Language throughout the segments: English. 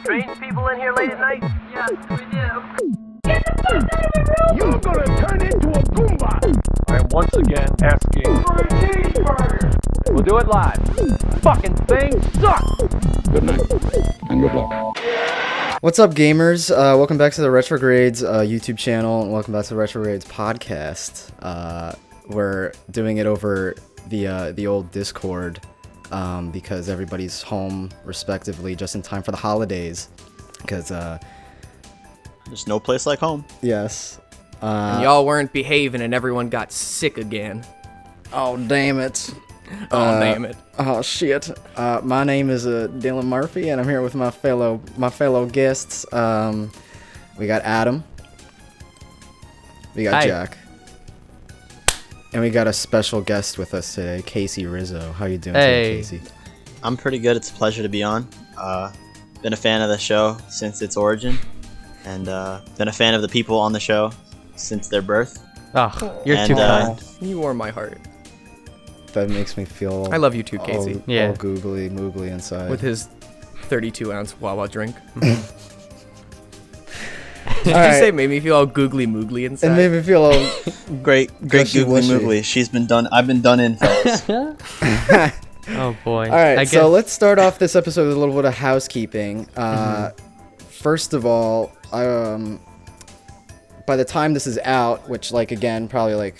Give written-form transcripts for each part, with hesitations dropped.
strange people in here late at night? Yes, we do. You're gonna turn into a Goomba! I am once again asking For a cheeseburger! We'll do it live. Fucking thing sucks! Good night, and good luck. What's up, gamers? Welcome back to the Retrogrades YouTube channel, and welcome back to the Retrogrades Podcast. We're doing it over the old Discord because everybody's home, respectively, just in time for the holidays. Because there's no place like home. yes, and y'all weren't behaving, and everyone got sick again. oh damn it. Damn it. Oh shit. My name is Dylan Murphy, and I'm here with my fellow guests. We got Adam. We got Hi. Jack. And we got a special guest with us today, Casey Rizzo. How you doing Hey. today, Casey? I'm pretty good. It's a pleasure to be on. Been a fan of the show since its origin, and been a fan of the people on the show since their birth. Oh, you're And, too kind. You warm my heart. That makes me feel I love you too, Casey. Yeah. all googly moogly inside. With his 32-ounce Wawa drink. All Did you right. say made me feel all googly moogly inside? It made me feel all Great Gushy googly wishy. moogly. She's been done. I've been done in, fellas. Oh boy. All right, I so guess- let's start off this episode with a little bit of housekeeping. First of all, by the time this is out, which, like, again, probably like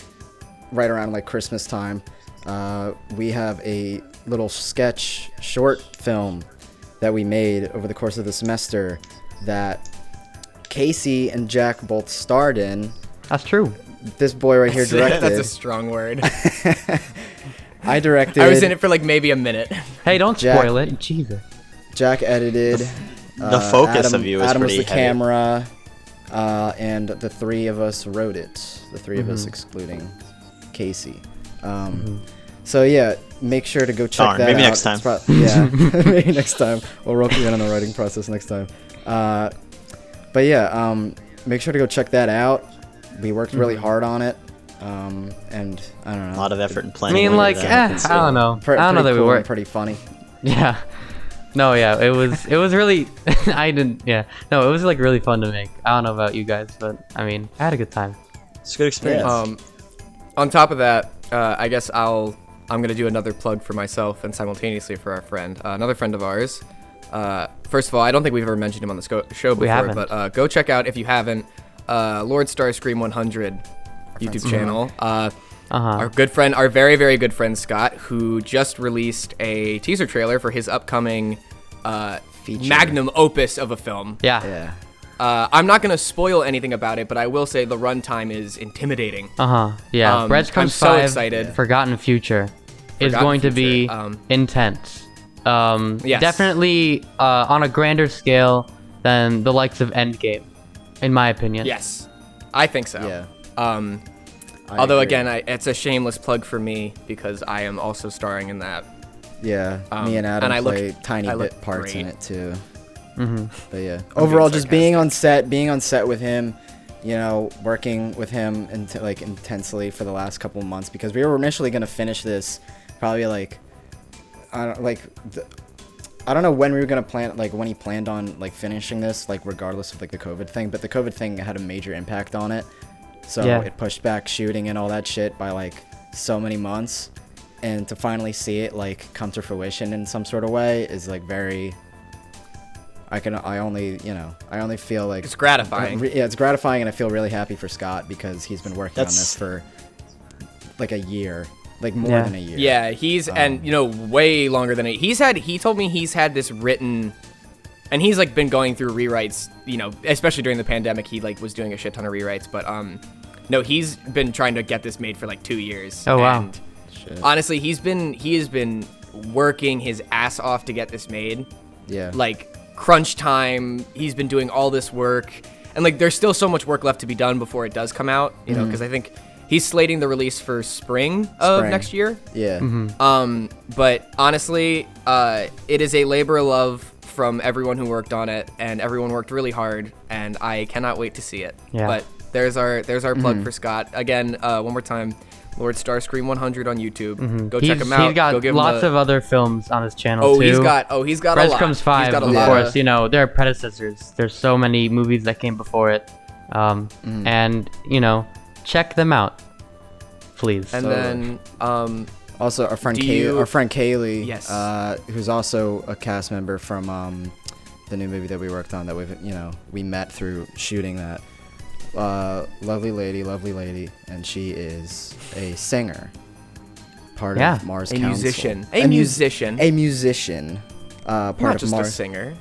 right around like Christmas time, we have a little sketch short film that we made over the course of the semester that Casey and Jack both starred in. That's true. This boy right here directed. That's a strong word. I directed. I was in it for like maybe a minute. Hey, don't Jack- spoil it. Jesus. Jack edited. The focus Adam, of you is Adam pretty was the heavy. camera, and the three of us wrote it. The three of us, excluding Casey. So yeah, make sure to go check Darn, that maybe out. next time. It's yeah, maybe next time. We'll rope you in on the writing process next time. But yeah, make sure to go check that out. We worked really hard on it, and I don't know. A lot of effort and I planning. mean, went like, into that. I don't know. Pretty I don't know that cool we and were. pretty funny. Yeah. No, yeah, it was really. I didn't. Yeah. No, it was like really fun to make. I don't know about you guys, but I mean, I had a good time. It's a good experience. On top of that, I guess I'm gonna do another plug for myself and simultaneously for our friend, another friend of ours. First of all, I don't think we've ever mentioned him on the show before, haven't. but go check out if you haven't. Lord Starscream 100 YouTube channel. Our good friend, our very, very good friend Scott, who just released a teaser trailer for his upcoming Feature. magnum opus of a film. Yeah. Yeah. I'm not gonna spoil anything about it, but I will say the runtime is intimidating. Yeah. Breadcrumbs I'm so 5, excited. Forgotten Future is Forgotten going to be Future, intense. Yes. Definitely on a grander scale than the likes of Endgame, in my opinion. Yes, I think so. Yeah. I Although agree. again, it's a shameless plug for me because I am also starring in that. Yeah, me and Adam and I look- play tiny I look bit parts in great. it too. Mm-hmm. But yeah, I'm overall, being just being on set with him, you know, working with him like intensely for the last couple of months because we were initially gonna finish this probably like I don't know when we were gonna plan, like when he planned on like finishing this, like regardless of like the COVID thing, but the COVID thing had a major impact on it, so Yeah. it pushed back shooting and all that shit by like so many months, and to finally see it like come to fruition in some sort of way is like very. I only feel like It's gratifying. Yeah, it's gratifying, and I feel really happy for Scott because he's been working on That's- this for like a year, like more Yeah. than a year. Yeah, he's and you know way longer than it. He told me he's had this written, and he's like been going through rewrites. You know, especially during the pandemic, he like was doing a shit ton of rewrites. But no, he's been trying to get this made for like 2 years. Oh, wow. And Shit. honestly, he has been working his ass off to get this made. Yeah. Like crunch time. He's been doing all this work, and like there's still so much work left to be done before it does come out. You know, because I think he's slating the release for spring of Spring. next year. Yeah. But honestly, it is a labor of love from everyone who worked on it, and everyone worked really hard, and I cannot wait to see it. Yeah. But there's our plug for Scott. Again, one more time, Lord Starscream 100 on YouTube. Go He's- check him out. He's got Go give him lots a, of other films on his channel Oh, too. he's got a lot. Crumbs 5, He's got a of lot course. You know, there are predecessors. There's so many movies that came before it, and you know, check them out, please. And then Also, our friend you- our friend Kaylee, Yes. who's also a cast member from the new movie that we worked on that we met through shooting that. Lovely lady, and she is a singer, part Yeah. of Mars a Council. musician. A musician. Part Not of just Mars. a singer.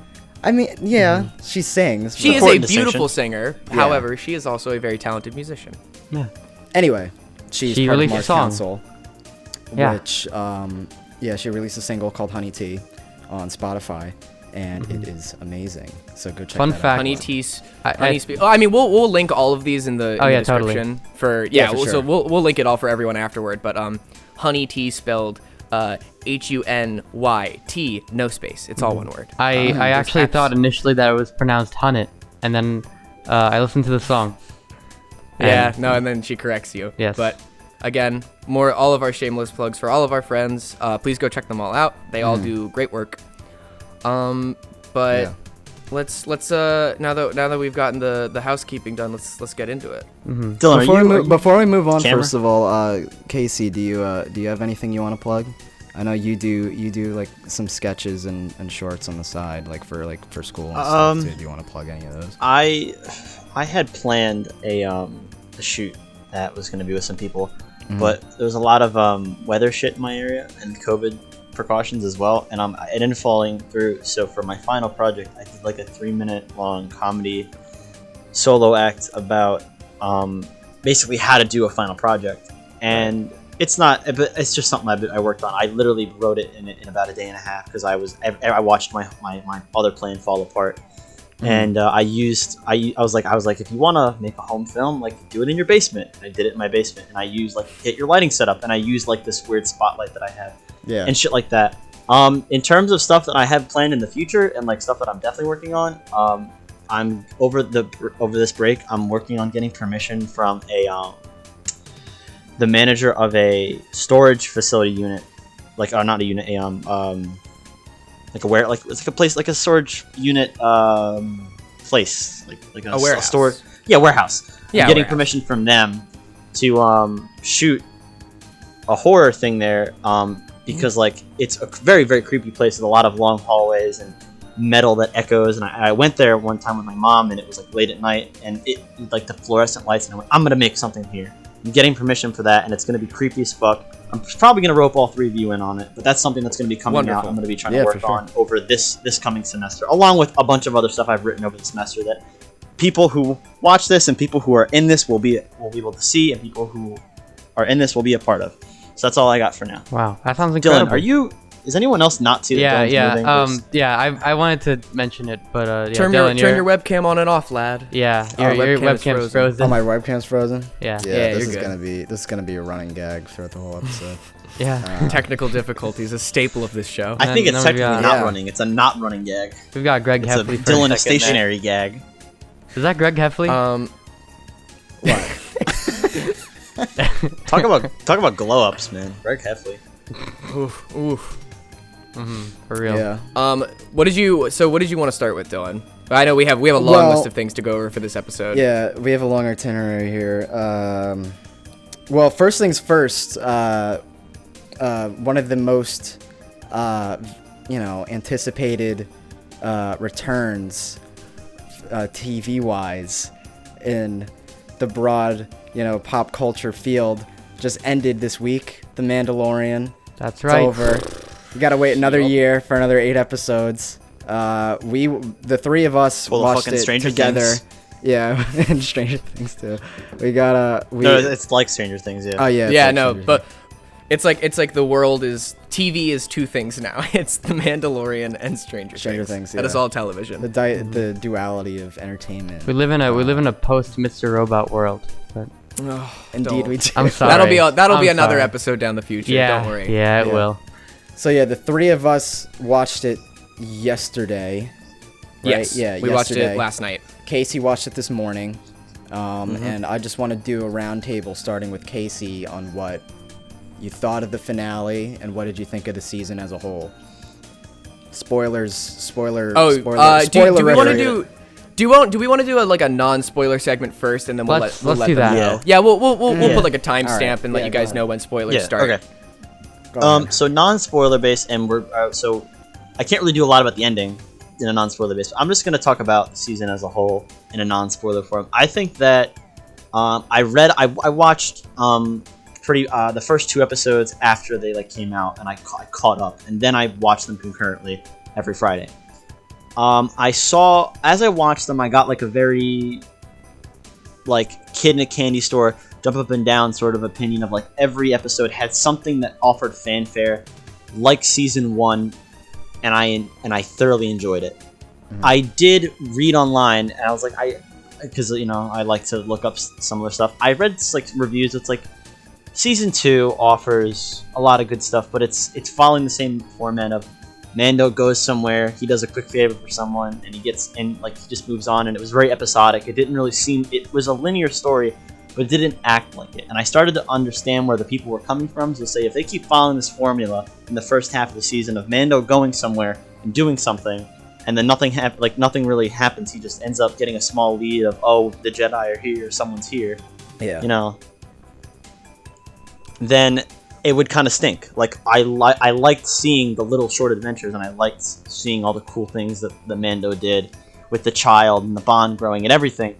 I mean, yeah, she sings. She but- is a Important beautiful distinction. singer. Yeah. However, she is also a very talented musician. Yeah. Anyway, she's She part of released a Mars song. Council, Yeah. which she released a single called HunyT on Spotify, and it is amazing. So go check Fun that fact. out. Honey Tees. I- I mean, we'll link all of these in the, Oh, yeah, description for for So sure. we'll link it all for everyone afterward. But Honey Tea spelled HUNYT, no space. It's all one word. I actually abs- thought initially that it was pronounced Hunnet, and then I listened to the song. Yeah, And- no, and then she corrects you. Yes. But again, all of our shameless plugs for all of our friends. Please go check them all out. They all do great work. But Yeah. let's now that we've gotten the housekeeping done, let's get into it. Dylan, Before we move on, camera? first of all, Casey, do you have anything you want to plug? I know you do like some sketches and shorts on the side, like for school and stuff too. Do you want to plug any of those? I had planned a shoot that was going to be with some people, but there was a lot of weather shit in my area and COVID precautions as well, and it ended falling through. So for my final project, I did like a 3-minute long comedy solo act about basically how to do a final project, and it's just something I worked on. I literally wrote it in about a day and a half because I watched my other plan fall apart. And I was like, if you want to make a home film, like, do it in your basement. And I did it in my basement, and I used get your lighting set up, and I used like this weird spotlight that I have, and shit like that. In terms of stuff that I have planned in the future and like stuff that I'm definitely working on, I'm over this break, I'm working on getting permission from the manager of a storage facility unit, not a unit, it's like a place, like a storage unit place, like A warehouse. store, warehouse. Yeah, I'm getting warehouse. permission from them to shoot a horror thing there, because like it's a very, very creepy place with a lot of long hallways and metal that echoes. And I went there one time with my mom, and it was like late at night, and it like the fluorescent lights, and I went, I'm gonna make something here. I'm getting permission for that, and it's gonna be creepy as fuck. I'm probably gonna rope all three of you in on it, but that's something that's gonna be coming out. Wonderful. I'm gonna be trying Yeah, to for work sure. on over this coming semester, along with a bunch of other stuff I've written over the semester that people who watch this and people who are in this will be able to see, and people who are in this will be a part of. So that's all I got for now. Wow, that sounds incredible. Dylan, is anyone else not see that Dylan's moving? I wanted to mention it, but Turn Dylan, your webcam on and off, lad. Yeah, Our your webcam is webcam's frozen. frozen. Oh, my webcam's frozen. Yeah. Yeah, this you're is good. gonna be a running gag throughout the whole episode. Yeah. Technical difficulties, a staple of this show. I think it's then we technically got- not Yeah. running. It's a not running gag. We've got Greg It's a Heffley. for Dylan second stationary gag. there. Is that Greg Heffley? Talk about glow ups, man. Greg Heffley. Oof. For real. Yeah. What did you want to start with, Dylan? I know we have a long Well, list of things to go over for this episode. Yeah, we have a long itinerary here. Well, first things first. One of the most, anticipated returns, TV-wise, in the broad, pop culture field, just ended this week. The Mandalorian. That's It's right. over. We gotta wait another year for another 8 episodes. The three of us Full of watched fucking it Stranger together. Things. Yeah, and Stranger Things too. We gotta. No, it's like Stranger Things, yeah. Oh yeah. it's Yeah, like no, Stranger but it's like the world is TV is two things now. It's The Mandalorian and Stranger Things. That is yeah. all television. the duality of entertainment. We live in a post Mr. Robot world. But Indeed, don't. we do. I'm sorry. That'll be I'm another sorry. episode down the future. Yeah. Don't worry. Yeah, it Yeah. will. So yeah, the three of us watched it yesterday. Right? Yes. Yeah. We watched yesterday. it last night. Casey watched it this morning. And I just want to do a roundtable starting with Casey on what you thought of the finale and what did you think of the season as a whole. Spoiler. Do we want to do? Do we want to do a non-spoiler segment first, and then we'll let do them that. know? Yeah, we'll put like a timestamp and let you guys know when spoilers start. Okay. So non-spoiler based, and we're so I can't really do a lot about the ending in a non-spoiler based. I'm just gonna talk about the season as a whole in a non-spoiler form. I think that I watched the first 2 episodes after they came out, and I caught up, and then I watched them concurrently every Friday. As I watched them, I got a very kid in a candy store, jump up and down sort of opinion of every episode had something that offered fanfare, like season 1, and I thoroughly enjoyed it. I did read online, and I was because I like to look up similar stuff. I read reviews. It's season 2 offers a lot of good stuff, but it's following the same format of Mando goes somewhere, he does a quick favor for someone, and he gets in, he just moves on, and it was very episodic. It didn't really seem, it was a linear story, but it didn't act like it. And I started to understand where the people were coming from, so say, if they keep following this formula in the first half of the season of Mando going somewhere and doing something, and then nothing really happens, he just ends up getting a small lead of, oh, the Jedi are here, someone's here, then it would kind of stink. I liked seeing the little short adventures, and I liked seeing all the cool things that the Mando did with the child and the bond growing and everything.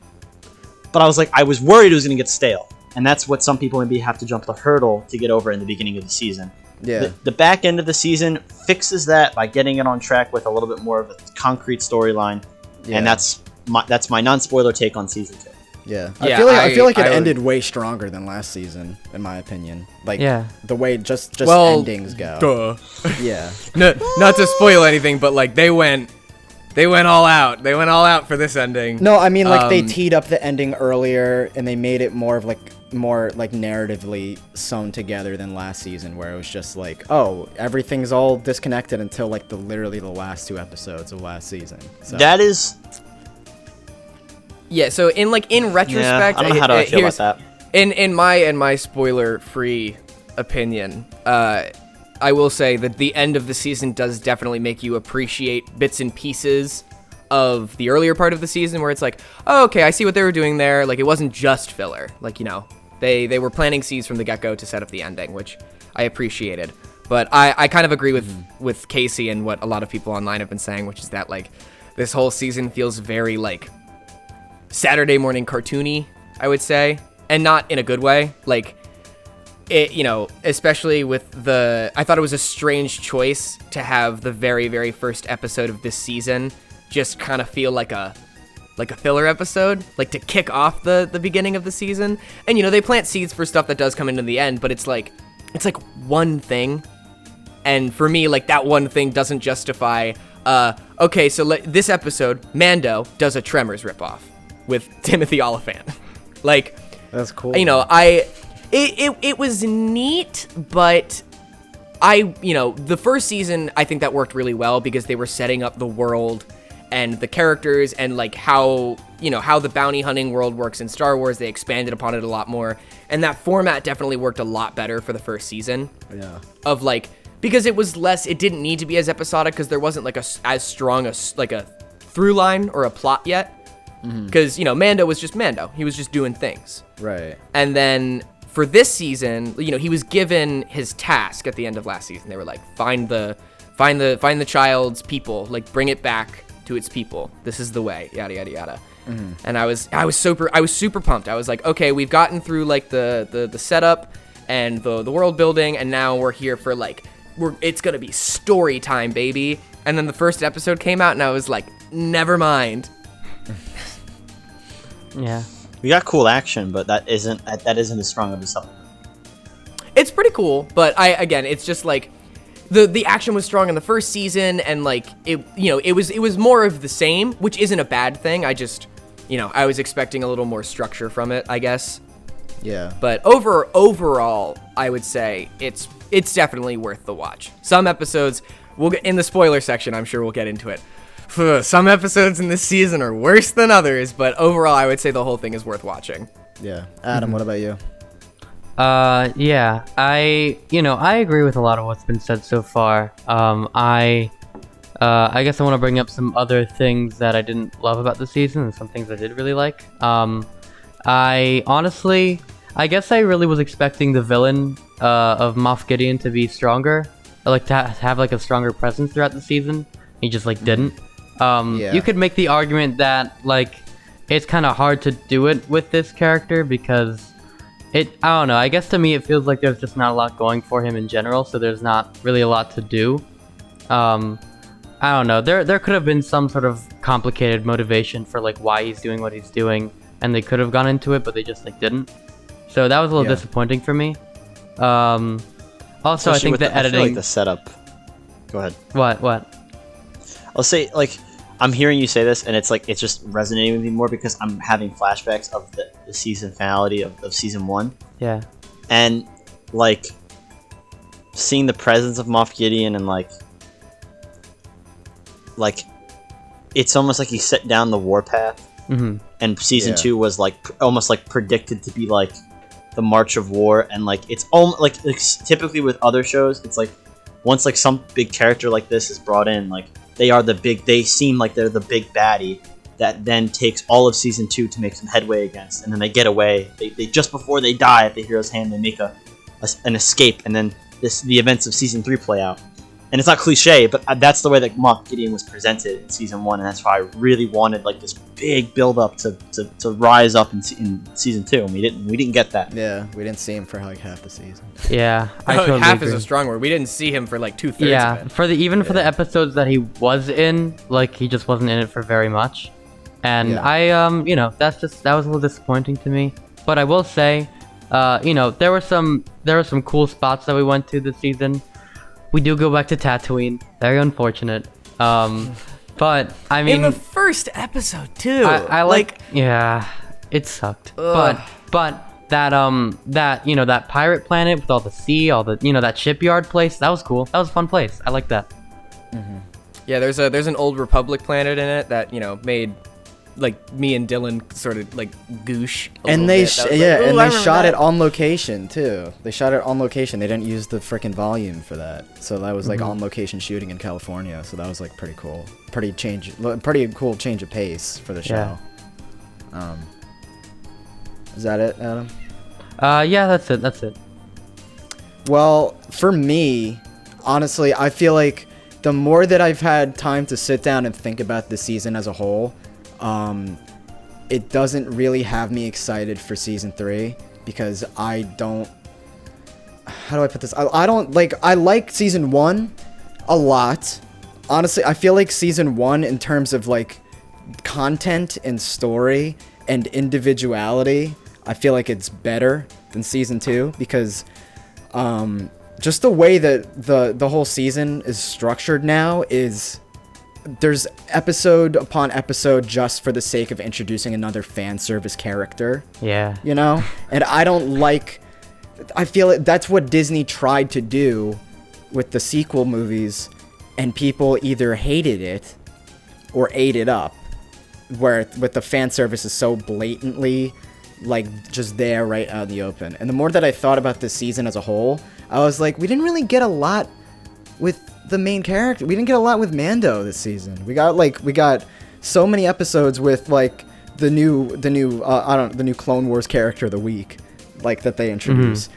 But I was worried it was going to get stale, and that's what some people maybe have to jump the hurdle to get over in the beginning of the season. Yeah. The back end of the season fixes that by getting it on track with a little bit more of a concrete storyline, and that's my non-spoiler take on season 2. Yeah. I feel like it ended way stronger than last season, in my opinion. The way just endings go. Duh. Yeah. Not to spoil anything, but they went all out. They went all out for this ending. No, I mean they teed up the ending earlier, and they made it more of more narratively sewn together than last season, where it was just oh, everything's all disconnected until literally the last 2 episodes of last season. So. That is. Yeah, so in retrospect, I don't know how I feel about that. In my spoiler-free opinion, I will say that the end of the season does definitely make you appreciate bits and pieces of the earlier part of the season, where it's oh, okay, I see what they were doing there. It wasn't just filler. They were planting seeds from the get-go to set up the ending, which I appreciated. But I kind of agree with Casey and what a lot of people online have been saying, which is that this whole season feels very Saturday morning cartoony, I would say, and not in a good way. It, especially with I thought it was a strange choice to have the very, very first episode of this season just kind of feel like a filler episode, to kick off the beginning of the season. And, they plant seeds for stuff that does come into the end, but it's one thing. And for me, that one thing doesn't justify, okay, so this episode, Mando does a Tremors ripoff with Timothy Oliphant. That's cool. It was neat, but the first season, I think that worked really well because they were setting up the world and the characters and how the bounty hunting world works in Star Wars. They expanded upon it a lot more, and that format definitely worked a lot better for the first season. Yeah. Of because it was less, it didn't need to be as episodic because there wasn't as strong a through line or a plot yet. Because, Mando was just Mando. He was just doing things. Right. And then for this season, he was given his task at the end of last season. They were find the child's people, bring it back to its people. This is the way, yada, yada, yada. And I was super pumped. I was okay, we've gotten through the setup and the world building, and now we're here for it's going to be story time, baby. And then the first episode came out, and I was never mind. Yeah. We got cool action, but that isn't as strong of a supplement. It's pretty cool, but it's just the action was strong in the first season, and it was more of the same, which isn't a bad thing. I just I was expecting a little more structure from it, I guess. Yeah. But overall, I would say it's definitely worth the watch. Some episodes we'll get in the spoiler section. I'm sure we'll get into it. some episodes in this season are worse than others, but overall, I would say the whole thing is worth watching. Yeah. Adam, what about you? Yeah, I agree with a lot of what's been said so far. I guess I want to bring up some other things that I didn't love about the season and some things I did really like. I guess I really was expecting the villain of Moff Gideon to be stronger, like to have like a stronger presence throughout the season. He just like didn't. You could make the argument that like it's kind of hard to do it with this character because I don't know. I guess to me it feels like there's just not a lot going for him in general, so there's not really a lot to do. I don't know. There could have been some sort of complicated motivation for like why he's doing what he's doing, and they could have gone into it, but they just like didn't. So that was a little disappointing for me. Also, especially I think the editing, I feel like the setup. Go ahead. What? I'll say like I'm hearing you say this, and it's like it's just resonating with me more because I'm having flashbacks of the season finality of season 1. Yeah. And like seeing the presence of Moff Gideon and like it's almost like he set down the warpath. Mm-hmm. And season 2 was like almost like predicted to be like the march of war, and like it's almost like typically with other shows, it's like once like some big character like this is brought in, like they seem like they're the big baddie that then takes all of season 2 to make some headway against, and then they get away. They just before they die at the hero's hand, they make an escape, and then the events of season 3 play out. And it's not cliche, but that's the way that Moff Gideon was presented in season 1, and that's why I really wanted like this big build up to rise up in season 2, and we didn't get that. Yeah, we didn't see him for like half the season. Yeah, I totally half agree. is a strong word. We didn't see him for like 2/3 Yeah, of it. for the episodes that he was in, like he just wasn't in it for very much, and that was a little disappointing to me. But I will say, there were some cool spots that we went to this season. We do go back to Tatooine. Very unfortunate. But I mean, in the first episode too. I like. Yeah, it sucked. Ugh. But that pirate planet with all the sea, all the that shipyard place. That was cool. That was a fun place. I like that. Mm-hmm. Yeah, there's an old Republic planet in it that made like me and Dylan sort of like goosh. And they shot it that. on location too. They shot it on location. They didn't use the freaking volume for that. So that was like on location shooting in California. So that was like pretty cool. Pretty cool change of pace for the show. Yeah. Is that it, Adam? Yeah, that's it. Well, for me, honestly, I feel like the more that I've had time to sit down and think about the season as a whole, it doesn't really have me excited for season 3 because I don't. How do I put this? I don't like. I like season 1 a lot. Honestly, I feel like season 1 in terms of like content and story and individuality, I feel like it's better than season 2 because just the way that the whole season is structured now is there's episode upon episode just for the sake of introducing another fan service character. Yeah. And I feel that's what Disney tried to do with the sequel movies, and people either hated it or ate it up, where with the fan service is so blatantly like just there right out in the open. And the more that I thought about this season as a whole, I was like, we didn't really get a lot with the main character. We didn't get a lot with Mando this season. We got so many episodes with like the new Clone Wars character of the week, like that they introduce.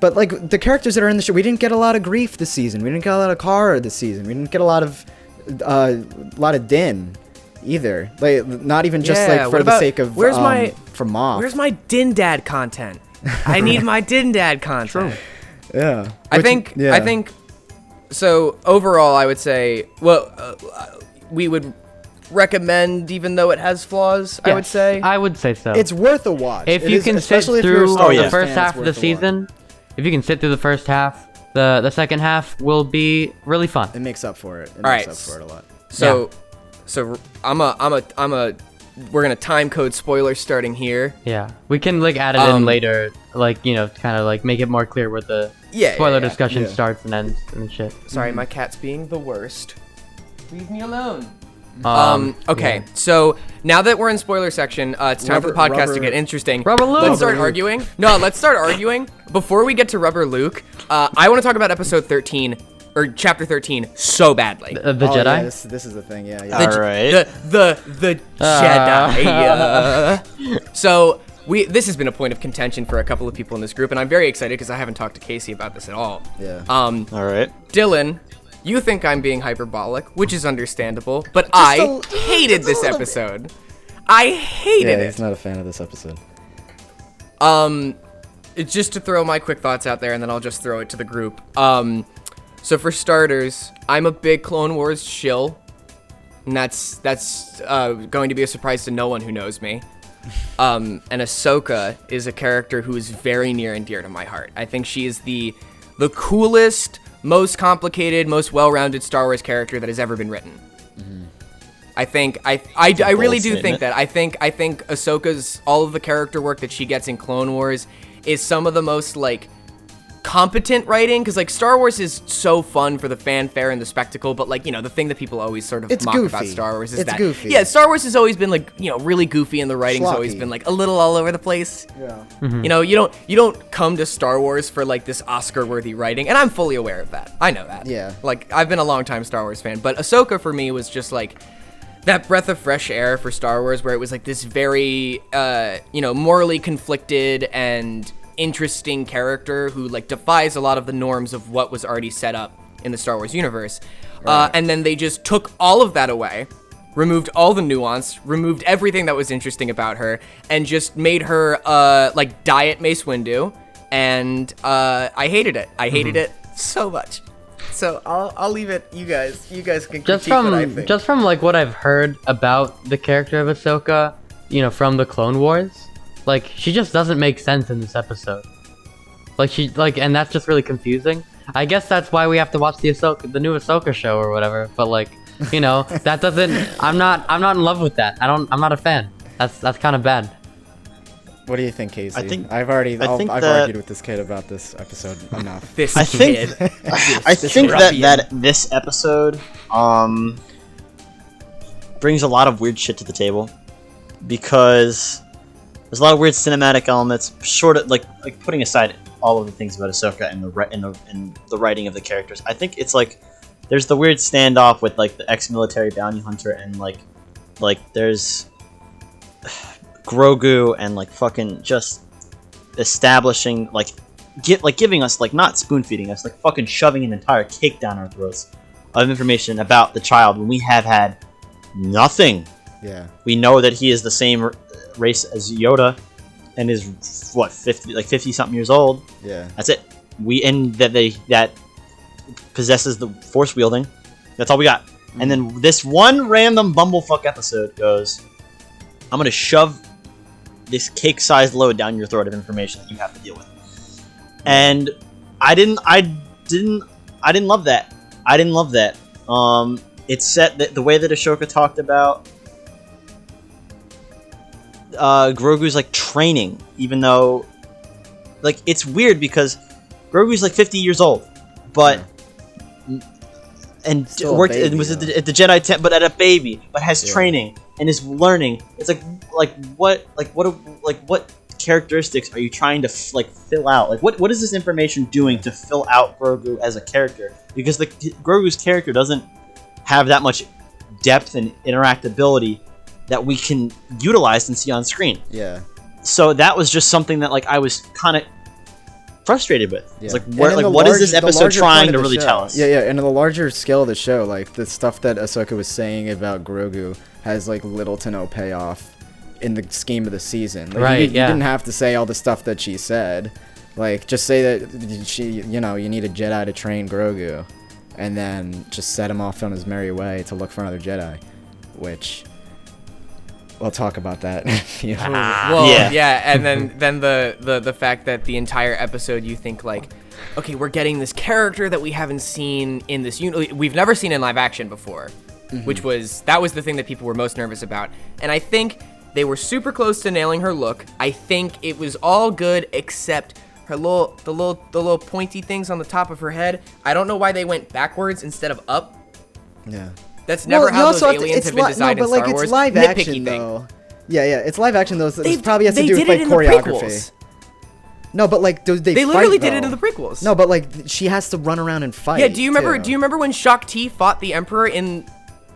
But like the characters that are in the show, we didn't get a lot of Grief this season. We didn't get a lot of Kara this season. We didn't get a lot of Din either. Like not even just like for the sake of for Moff. Where's my Din Dad content? I need my Din Dad content. True. Yeah. I think so overall I would say we would recommend, even though it has flaws. Yes, I would say I would say so. It's worth a watch. If you can sit through the first half of the season, if you can sit through the first half, the second half will be really fun. It makes up for it. It All makes right. up for it a lot. So we're gonna time code spoilers starting here. Yeah, we can like add it in later, like kind of like make it more clear where the spoiler discussion starts and ends and shit. Sorry, my cat's being the worst. Leave me alone. Okay, so now that we're in spoiler section, it's time for the podcast to get interesting. Rubber Luke. Let's start arguing. No, let's start arguing. Before we get to Rubber Luke, I want to talk about episode 13, or chapter 13, so badly. The Jedi? Yeah, this is the thing, yeah. All right. The Jedi. So this has been a point of contention for a couple of people in this group, and I'm very excited because I haven't talked to Casey about this at all. Yeah. All right. Dylan, you think I'm being hyperbolic, which is understandable, but I hated this episode. I hated it. He's not a fan of this episode. Just to throw my quick thoughts out there, and then I'll just throw it to the group. So for starters, I'm a big Clone Wars shill, and that's going to be a surprise to no one who knows me. And Ahsoka is a character who is very near and dear to my heart. I think she is the coolest, most complicated, most well-rounded Star Wars character that has ever been written. Mm-hmm. I think I really do think that. I think Ahsoka's all of the character work that she gets in Clone Wars is some of the most like competent writing, because like Star Wars is so fun for the fanfare and the spectacle, but like, you know, the thing that people always sort of mock about Star Wars is goofy. Yeah, Star Wars has always been like, you know, really goofy, and the writing's always been like a little all over the place. Yeah. Mm-hmm. You know, you don't come to Star Wars for like this Oscar-worthy writing, and I'm fully aware of that. I know that. Yeah. Like, I've been a long-time Star Wars fan, but Ahsoka for me was just like that breath of fresh air for Star Wars, where it was like this very, you know, morally conflicted and interesting character who like defies a lot of the norms of what was already set up in the Star Wars universe. Right. And then they just took all of that away, removed all the nuance, removed everything that was interesting about her, and just made her like Diet Mace Windu. And I hated it. I hated it so much. So I'll leave it. You guys can critique what I think. Just from like what I've heard about the character of Ahsoka, you know, from the Clone Wars, like she just doesn't make sense in this episode. And that's just really confusing. I guess that's why we have to watch the new Ahsoka show or whatever. But like, you know, that doesn't. I'm not in love with that. I'm not a fan. That's kind of bad. What do you think, Casey? I've argued with this kid about this episode enough. I think that this episode brings a lot of weird shit to the table, because there's a lot of weird cinematic elements. Short of like putting aside all of the things about Ahsoka and the writing of the characters, I think it's like there's the weird standoff with like the ex-military bounty hunter, and like there's Grogu, and like fucking just establishing giving us, like, not spoon feeding us, like fucking shoving an entire cake down our throats of information about the child when we have had nothing. Yeah. We know that he is the same race as Yoda and is 50 something years old. Yeah. That's it. That possesses the force wielding. That's all we got. Mm-hmm. And then this one random bumblefuck episode goes, I'm gonna shove this cake-sized load down your throat of information that you have to deal with. And I didn't love that. It set that the way that Ashoka talked about Grogu's like training, even though like it's weird because Grogu's like 50 years old, but and still worked baby, and was at the Jedi temple, but at a baby, but has training and is learning. It's what characteristics are you trying to fill out? Like what is this information doing to fill out Grogu as a character? Because Grogu's character doesn't have that much depth and interactability that we can utilize and see on screen. Yeah. So that was just something that like I was kind of frustrated with. Yeah. It's like what is this episode trying to really tell us? Yeah, and in the larger scale of the show, like the stuff that Ahsoka was saying about Grogu has like little to no payoff in the scheme of the season. Like, you didn't have to say all the stuff that she said. Like just say that she, you need a Jedi to train Grogu, and then just set him off on his merry way to look for another Jedi, which we'll talk about that. And then the fact that the entire episode you think like, okay, we're getting this character that we haven't seen in this we've never seen in live action before, which was the thing that people were most nervous about. And I think they were super close to nailing her look. I think it was all good except her the little pointy things on the top of her head. I don't know why they went backwards instead of up. Yeah. That's never how those aliens have been no, designed but in like Star Wars. it's live Nitpicky action thing. though. Yeah, it's live action though. So They it probably has to do did with like it in the choreography. prequels. No, but like they literally fight, did it in though. the prequels. No, but like she has to run around and fight. Yeah, do you remember? too. Do you remember when Shakti fought the Emperor in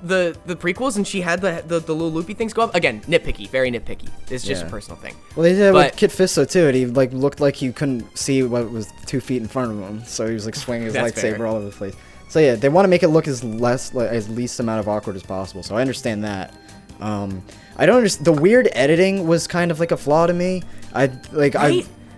the prequels and she had the little loopy things go up? Again, nitpicky, very nitpicky. It's just a personal thing. Well, they did it But- with Kit Fisto too, and he like looked like he couldn't see what was 2 feet in front of him, so he was like swinging his That's lightsaber fair. all over the place. So yeah, they want to make it look as least amount of awkward as possible. So I understand that. I don't understand. The weird editing was kind of like a flaw to me. Right?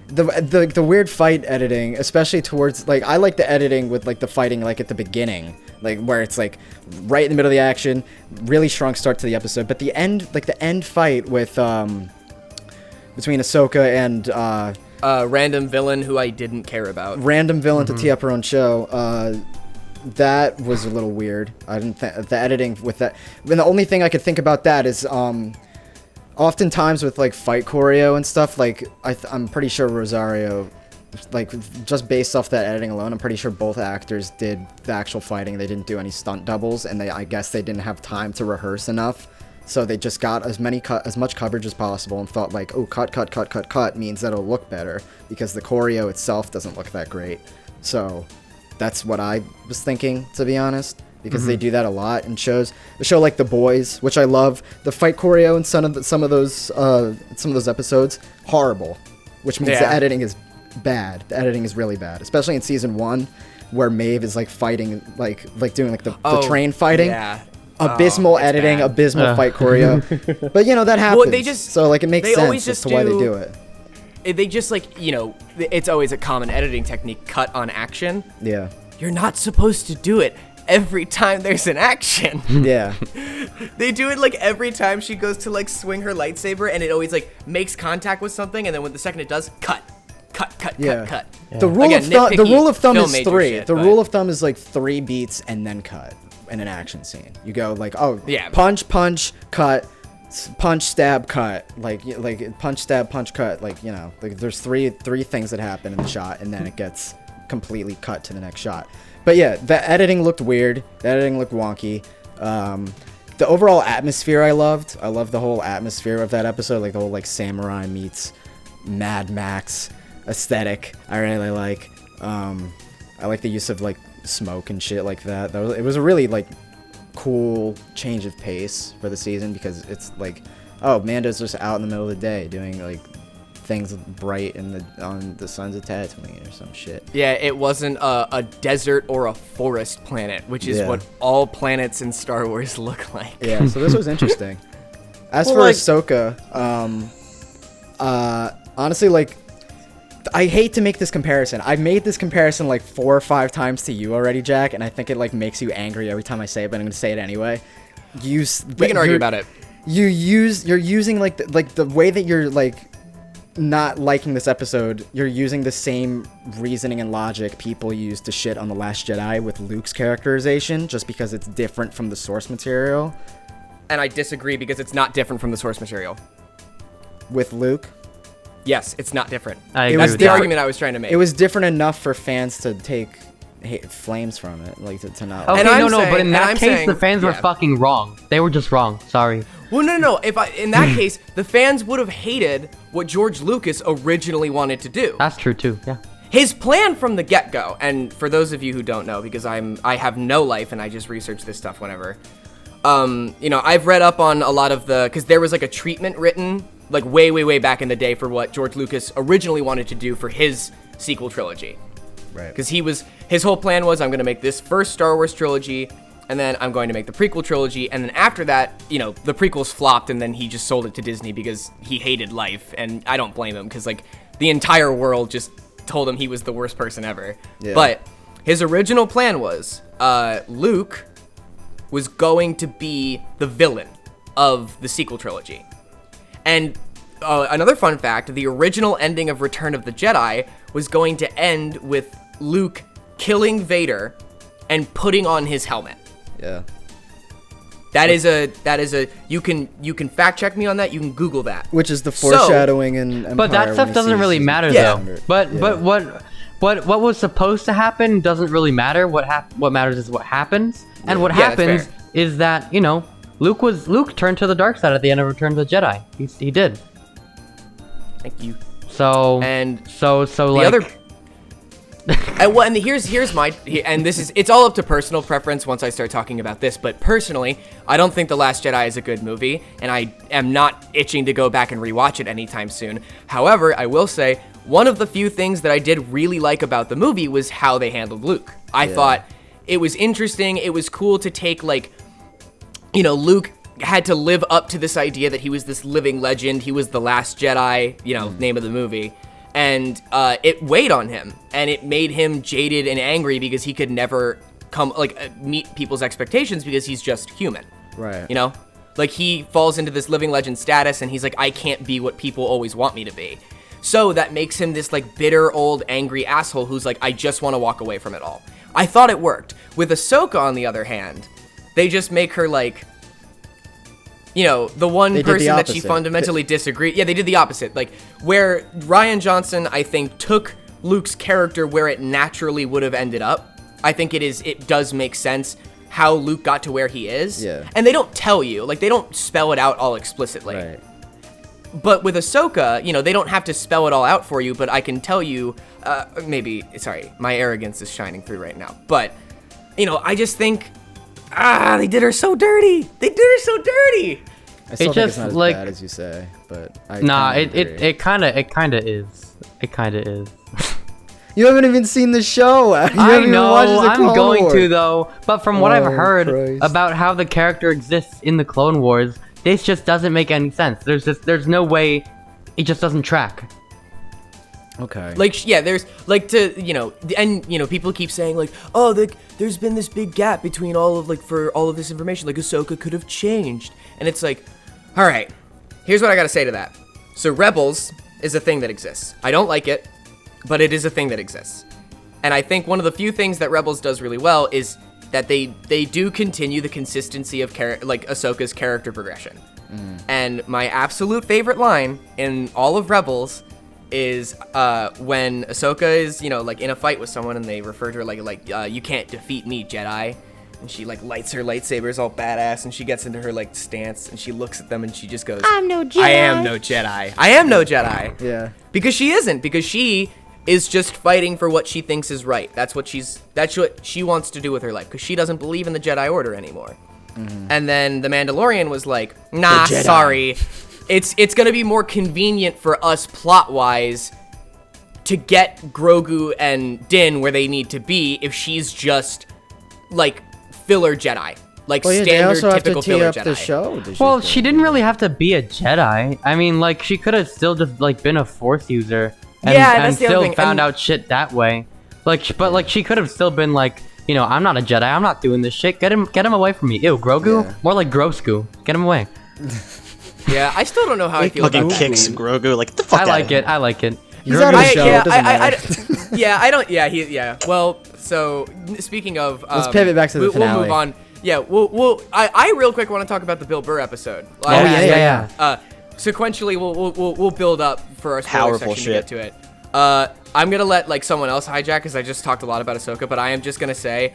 The weird fight editing, especially towards like I like the editing with like the fighting like at the beginning, like where it's like right in the middle of the action, really strong start to the episode. But the end, like the end fight with between Ahsoka and Random villain who I didn't care about. random villain to tee up her own show. That was a little weird. I didn't think the editing with that. And the only thing I could think about that is oftentimes with like fight choreo and stuff. Like I'm pretty sure Rosario, like just based off that editing alone, I'm pretty sure both actors did the actual fighting. They didn't do any stunt doubles, and I guess they didn't have time to rehearse enough. So they just got as much coverage as possible and thought like, oh, cut means that it'll look better because the choreo itself doesn't look that great. So that's what I was thinking, to be honest, because they do that a lot in shows. A show like The Boys, which I love, the fight choreo in some of those episodes, horrible, which means the editing is bad. The editing is really bad, especially in season 1, where Maeve is like fighting, like doing like the train fighting. Yeah. Abysmal editing, bad. abysmal fight choreo. But you know that happens. Well, they just so like it makes they always sense as just to why they do it. They just like, you know, it's always a common editing technique, cut on action. Yeah. You're not supposed to do it every time there's an action. Yeah. They do it like every time she goes to like swing her lightsaber, and it always like makes contact with something, and then when the second it does, cut. Yeah. The rule Again, the rule of thumb film is major 3. shit, The but- rule of thumb is like 3 beats and then cut in an action scene. You go like, punch, cut, punch, stab, cut, like punch, stab, punch, cut, like, you know, like there's three things that happen in the shot, and then it gets completely cut to the next shot. But yeah, the editing looked weird. The editing looked wonky. The overall atmosphere I loved. I loved the whole atmosphere of that episode, like the whole like samurai meets Mad Max aesthetic. I really like. I like the use of like smoke and shit like that. It was a really like cool change of pace for the season, because it's like, oh, Mando's just out in the middle of the day doing like things bright on the suns of Tatooine or some shit. Yeah, it wasn't a desert or a forest planet, which is what all planets in Star Wars look like. Yeah, so this was interesting. As Well, for like- Ahsoka, honestly, like, I hate to make this comparison. I've made this comparison like 4 or 5 times to you already, Jack, and I think it like makes you angry every time I say it, but I'm gonna say it anyway. We can argue about it. You're using like the way that you're like not liking this episode, you're using the same reasoning and logic people use to shit on The Last Jedi with Luke's characterization, just because it's different from the source material. And I disagree, because it's not different from the source material. With Luke, Yes, it's not different. I agree That's with the that. argument I was trying to make. it was different enough for fans to take flames from it, like to not. Okay, And I'm no, but saying- in and that I'm case, saying- the fans were yeah. fucking wrong. They were just wrong. Sorry. Well, no. In that case, the fans would have hated what George Lucas originally wanted to do. That's true too. Yeah. His plan from the get-go, and for those of you who don't know, because I have no life and I just research this stuff whenever. You know, I've read up on a lot of because there was like a treatment written like way back in the day for what George Lucas originally wanted to do for his sequel trilogy. Right. Because his whole plan was, I'm going to make this first Star Wars trilogy, and then I'm going to make the prequel trilogy, and then after that, you know, the prequels flopped, and then he just sold it to Disney because he hated life, and I don't blame him, because like the entire world just told him he was the worst person ever. Yeah. But his original plan was Luke was going to be the villain of the sequel trilogy. And another fun fact, the original ending of Return of the Jedi was going to end with Luke killing Vader and putting on his helmet. Yeah. That is a you can fact check me on that. You can Google that. Which is the foreshadowing in Empire. But that when stuff he doesn't sees really his matter Yeah. though. But what was supposed to happen doesn't really matter. What matters is what happens, and what Yeah, that's happens fair. is that, you know, Luke turned to the dark side at the end of Return of the Jedi. He did. Thank you. So the like other. And it's all up to personal preference once I start talking about this, but personally, I don't think The Last Jedi is a good movie, and I am not itching to go back and rewatch it anytime soon. However, I will say, one of the few things that I did really like about the movie was how they handled Luke. I thought it was interesting, it was cool to take, like, you know, Luke had to live up to this idea that he was this living legend, he was the last Jedi, you know, name of the movie. And it weighed on him, and it made him jaded and angry because he could never meet people's expectations because he's just human. Right. You know? Like, he falls into this living legend status, and he's like, I can't be what people always want me to be. So that makes him this, like, bitter, old, angry asshole who's like, I just want to walk away from it all. I thought it worked. With Ahsoka, on the other hand, they just make her, like, you know, the one person that she fundamentally disagreed. Yeah, they did the opposite. Like, where Rian Johnson, I think, took Luke's character where it naturally would have ended up. I think it does make sense how Luke got to where he is. Yeah. And they don't tell you. Like, they don't spell it out all explicitly. Right. But with Ahsoka, you know, they don't have to spell it all out for you, but I can tell you, my arrogance is shining through right now. But, you know, I just think, they did her so dirty. They did her so dirty. I still think just, it's not as like, bad as you say, but it kind of is. It kind of is. You haven't even seen the show. I know. I'm going to though. But from what I've heard about how the character exists in the Clone Wars, this just doesn't make any sense. There's no way. It just doesn't track. Okay. Like, yeah, there's, like, people keep saying, like, oh, there's been this big gap between for all of this information, like, Ahsoka could have changed. And it's like, all right, here's what I gotta say to that. So Rebels is a thing that exists. I don't like it, but it is a thing that exists. And I think one of the few things that Rebels does really well is that they do continue the consistency of Ahsoka's character progression. And my absolute favorite line in all of Rebels is when Ahsoka is, you know, like, in a fight with someone and they refer to her like you can't defeat me, Jedi. And she, like, lights her lightsabers all badass, and she gets into her, like, stance, and she looks at them and she just goes, I'm no Jedi. I am no Jedi. I am no Jedi. Yeah. Because she isn't. Because she is just fighting for what she thinks is right. That's what she wants to do with her life. Because she doesn't believe in the Jedi Order anymore. Mm-hmm. And then the Mandalorian was like, nah, sorry. It's gonna be more convenient for us plot-wise to get Grogu and Din where they need to be if she's just, like, filler Jedi. Like, standard, typical filler Jedi. The show. Well, she didn't really have to be a Jedi. I mean, like, she could have still just, like, been a Force user and still found out shit that way. Like, but, like, she could have still been like, you know, I'm not a Jedi. I'm not doing this shit. Get him away from me. Ew, Grogu? Yeah. More like Grosku. Get him away. Yeah, I still don't know how I feel about fucking kicks Grogu. Like, get the fuck out of here. I like it. He's out of the show. Well, so speaking of, let's pivot back to the finale. We'll move on. Yeah, I real quick want to talk about the Bill Burr episode. Sequentially, we'll build up for our spoiler section to get to it. I'm gonna let, like, someone else hijack because I just talked a lot about Ahsoka, but I am just gonna say,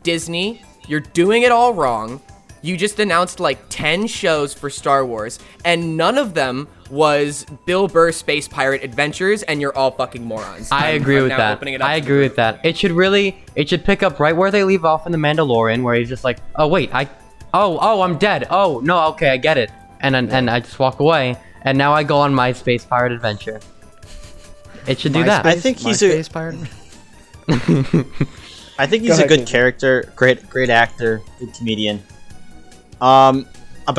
Disney, you're doing it all wrong. You just announced, like, 10 shows for Star Wars, and none of them was Bill Burr Space Pirate Adventures, and you're all fucking morons. I agree with that. I agree with that. It should pick up right where they leave off in The Mandalorian, where he's just like, oh, wait, I'm dead. Oh, no, okay, I get it. And I just walk away, and now I go on my Space Pirate adventure. It should do that. I think he's a pirate. I think he's a good character, great actor, good comedian. But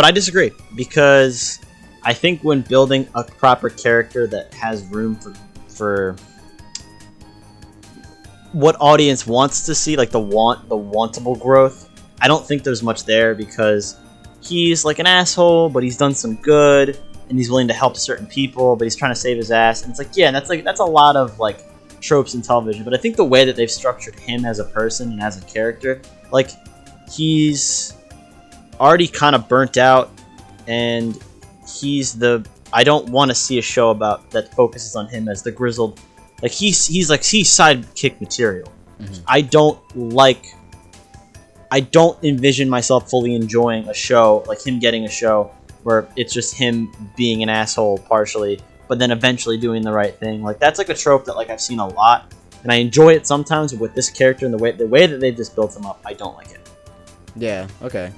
I disagree, because I think when building a proper character that has room for what audience wants to see, like the wantable growth, I don't think there's much there, because he's like an asshole, but he's done some good, and he's willing to help certain people, but he's trying to save his ass, and it's like, yeah, that's a lot of, like, tropes in television. But I think the way that they've structured him as a person and as a character, like, he's already kind of burnt out, and I don't want to see a show that focuses on him as the grizzled, like, he's sidekick material. Mm-hmm. I don't like I don't envision myself fully enjoying a show, like him getting a show where it's just him being an asshole partially, but then eventually doing the right thing. Like, that's like a trope that like I've seen a lot, and I enjoy it sometimes, but with this character and the way that they've just built him up, I don't like it. Yeah, okay.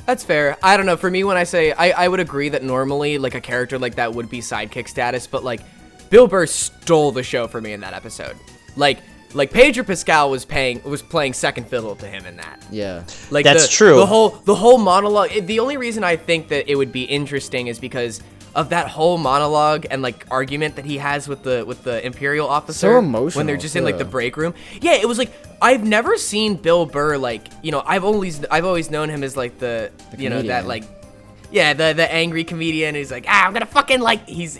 That's fair. I don't know. For me, when I say I would agree that normally like a character like that would be sidekick status, but like Bill Burr stole the show for me in that episode. Like Pedro Pascal was playing second fiddle to him in that. Yeah. Like that's true. The whole monologue. The only reason I think that it would be interesting is because of that whole monologue and like argument that he has with the Imperial officer. So emotional when they're just in like the break room. Yeah, it was like I've never seen Bill Burr like, you know, I've always known him as like the you know, that like, yeah, the angry comedian. He's like, I'm gonna fucking like, he's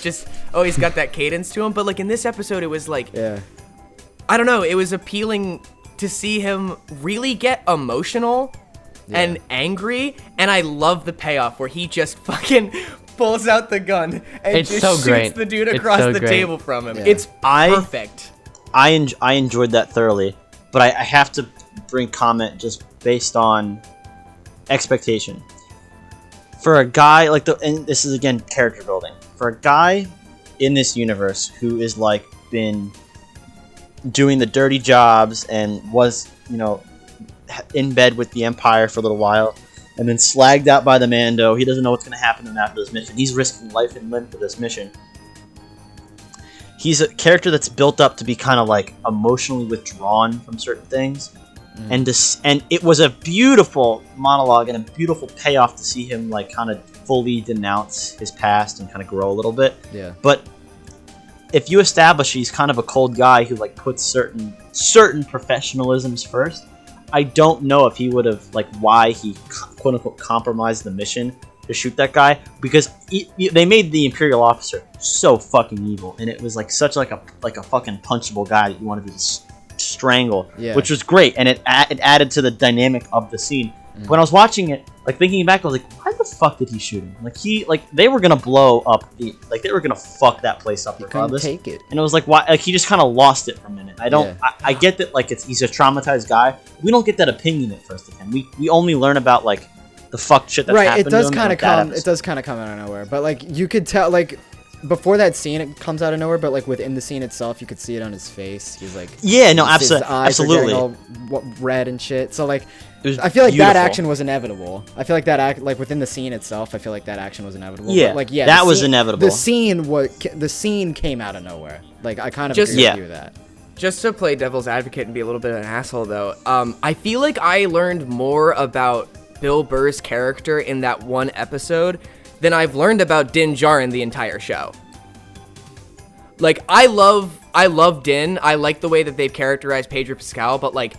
just always got that cadence to him. But like in this episode, it was like, I don't know, it was appealing to see him really get emotional and angry, and I love the payoff where he just fucking pulls out the gun and It's just so shoots great. the dude It's across so the great. table from him. Yeah. It's perfect. I enjoyed that thoroughly, but I have to bring comment just based on expectation. For a guy like and this is again character building. For a guy in this universe who is like been doing the dirty jobs and was, you know, in bed with the Empire for a little while, and then slagged out by the Mando. He doesn't know what's going to happen to him after this mission. He's risking life and limb for this mission. He's a character that's built up to be kind of like emotionally withdrawn from certain things, and it was a beautiful monologue and a beautiful payoff to see him like kind of fully denounce his past and kind of grow a little bit. Yeah. But if you establish he's kind of a cold guy who like puts certain professionalisms first, I don't know if he would have like why he quote unquote compromised the mission to shoot that guy, because they made the Imperial officer so fucking evil, and it was like such like a fucking punchable guy that you wanted to just strangle, which was great, and it added to the dynamic of the scene. When I was watching it, like thinking back, I was like, why the fuck did he shoot him? Like they were gonna blow up they were gonna fuck that place up regardless. Couldn't take it. And it was like, why? Like he just kind of lost it for a minute. I get that like he's a traumatized guy. We don't get that opinion at first of him. We only learn about like the fucked shit that's happened It does to him. kind of come. It does kind of come out of nowhere, but like you could tell like. Before that scene, it comes out of nowhere, but like within the scene itself, you could see it on his face. He's like, yeah, no, his eyes absolutely, are getting all red and shit. So like, I feel like that action was inevitable. I feel like like within the scene itself, I feel like that action was inevitable. Yeah, but like that was inevitable. The scene came out of nowhere. Like I kind of agree with you with that. Just to play devil's advocate and be a little bit of an asshole though, I feel like I learned more about Bill Burr's character in that one episode than I've learned about Din Djarin the entire show. Like, I love Din. I like the way that they've characterized Pedro Pascal, but like,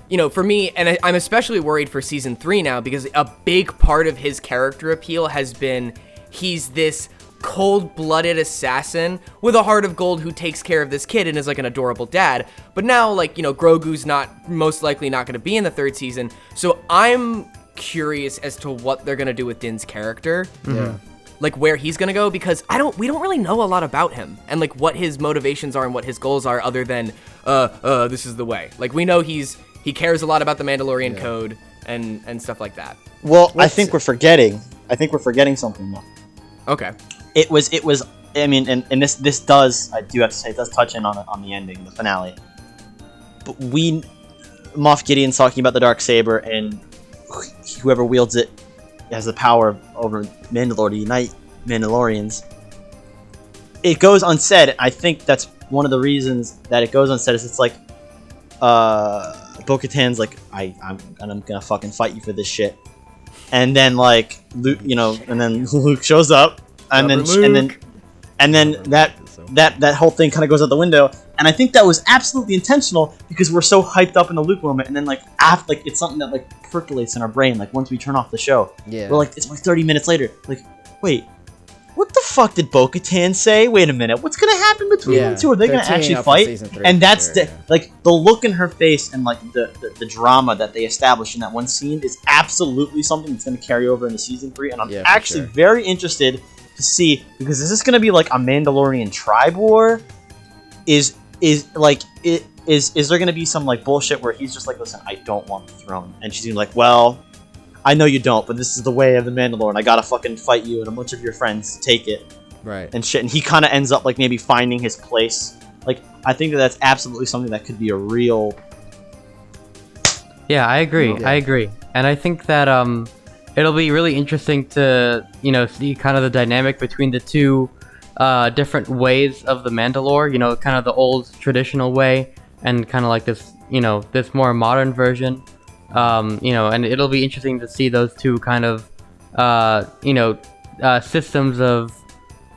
you know, for me, and I'm especially worried for season 3 now, because a big part of his character appeal has been he's this cold-blooded assassin with a heart of gold who takes care of this kid and is like an adorable dad. But now, like, you know, Grogu's most likely not going to be in the 3rd season, so I'm curious as to what they're gonna do with Din's character. Yeah. Like where he's gonna go, because we don't really know a lot about him and like what his motivations are and what his goals are, other than this is the way. Like we know he cares a lot about the Mandalorian code and stuff like that. Well, I think we're forgetting something though. Okay. It was I mean, and this does, I do have to say, it does touch in on the ending, the finale. But Moff Gideon's talking about the Darksaber, and whoever wields it has the power over Mandalore to unite Mandalorians. It goes unsaid. I think that's one of the reasons that it goes unsaid is it's like Bo-Katan's like, I'm gonna fucking fight you for this shit, and then like Luke, you know, and then Luke shows up, and then that whole thing kind of goes out the window. And I think that was absolutely intentional, because we're so hyped up in the Luke moment, and then like after, like it's something that like percolates in our brain. Like once we turn off the show, we're like, it's like 30 minutes later. Like, wait, what the fuck did Bo-Katan say? Wait a minute, what's gonna happen between the two? Are they gonna actually fight? And that's like the look in her face and like the drama that they established in that one scene is absolutely something that's gonna carry over into season 3. And I'm actually very interested to see, because is this gonna be like a Mandalorian tribe war? Is like it is there gonna be some like bullshit where he's just like, listen, I don't want the throne, and she's gonna be like, well, I know you don't, but this is the way of the Mandalorian. I gotta fucking fight you and a bunch of your friends to take it, Right. and shit. And he kind of ends up like maybe finding his place. Like, I think that's absolutely something that could be a real. Yeah, I agree. Yeah. I agree, and I think that it'll be really interesting to see kind of the dynamic between the two different ways of the Mandalore. Kind of the old traditional way, and kind of like this this more modern version. And it'll be interesting to see those two kind of systems of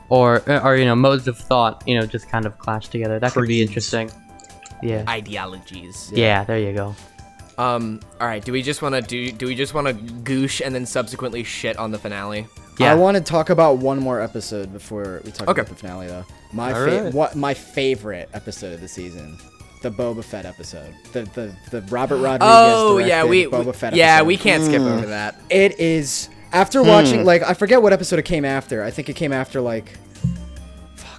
or modes of thought just kind of clash together. That could be interesting. Yeah. Ideologies. Yeah, there you go. All right. Do we just want to goosh and then subsequently shit on the finale? Yeah. I want to talk about one more episode before we talk about the finale, though. My favorite episode of the season, the Boba Fett episode, the Robert Rodriguez directed Boba Fett episode. Yeah, we can't skip over that. It is after watching I forget what episode it came after. I think it came after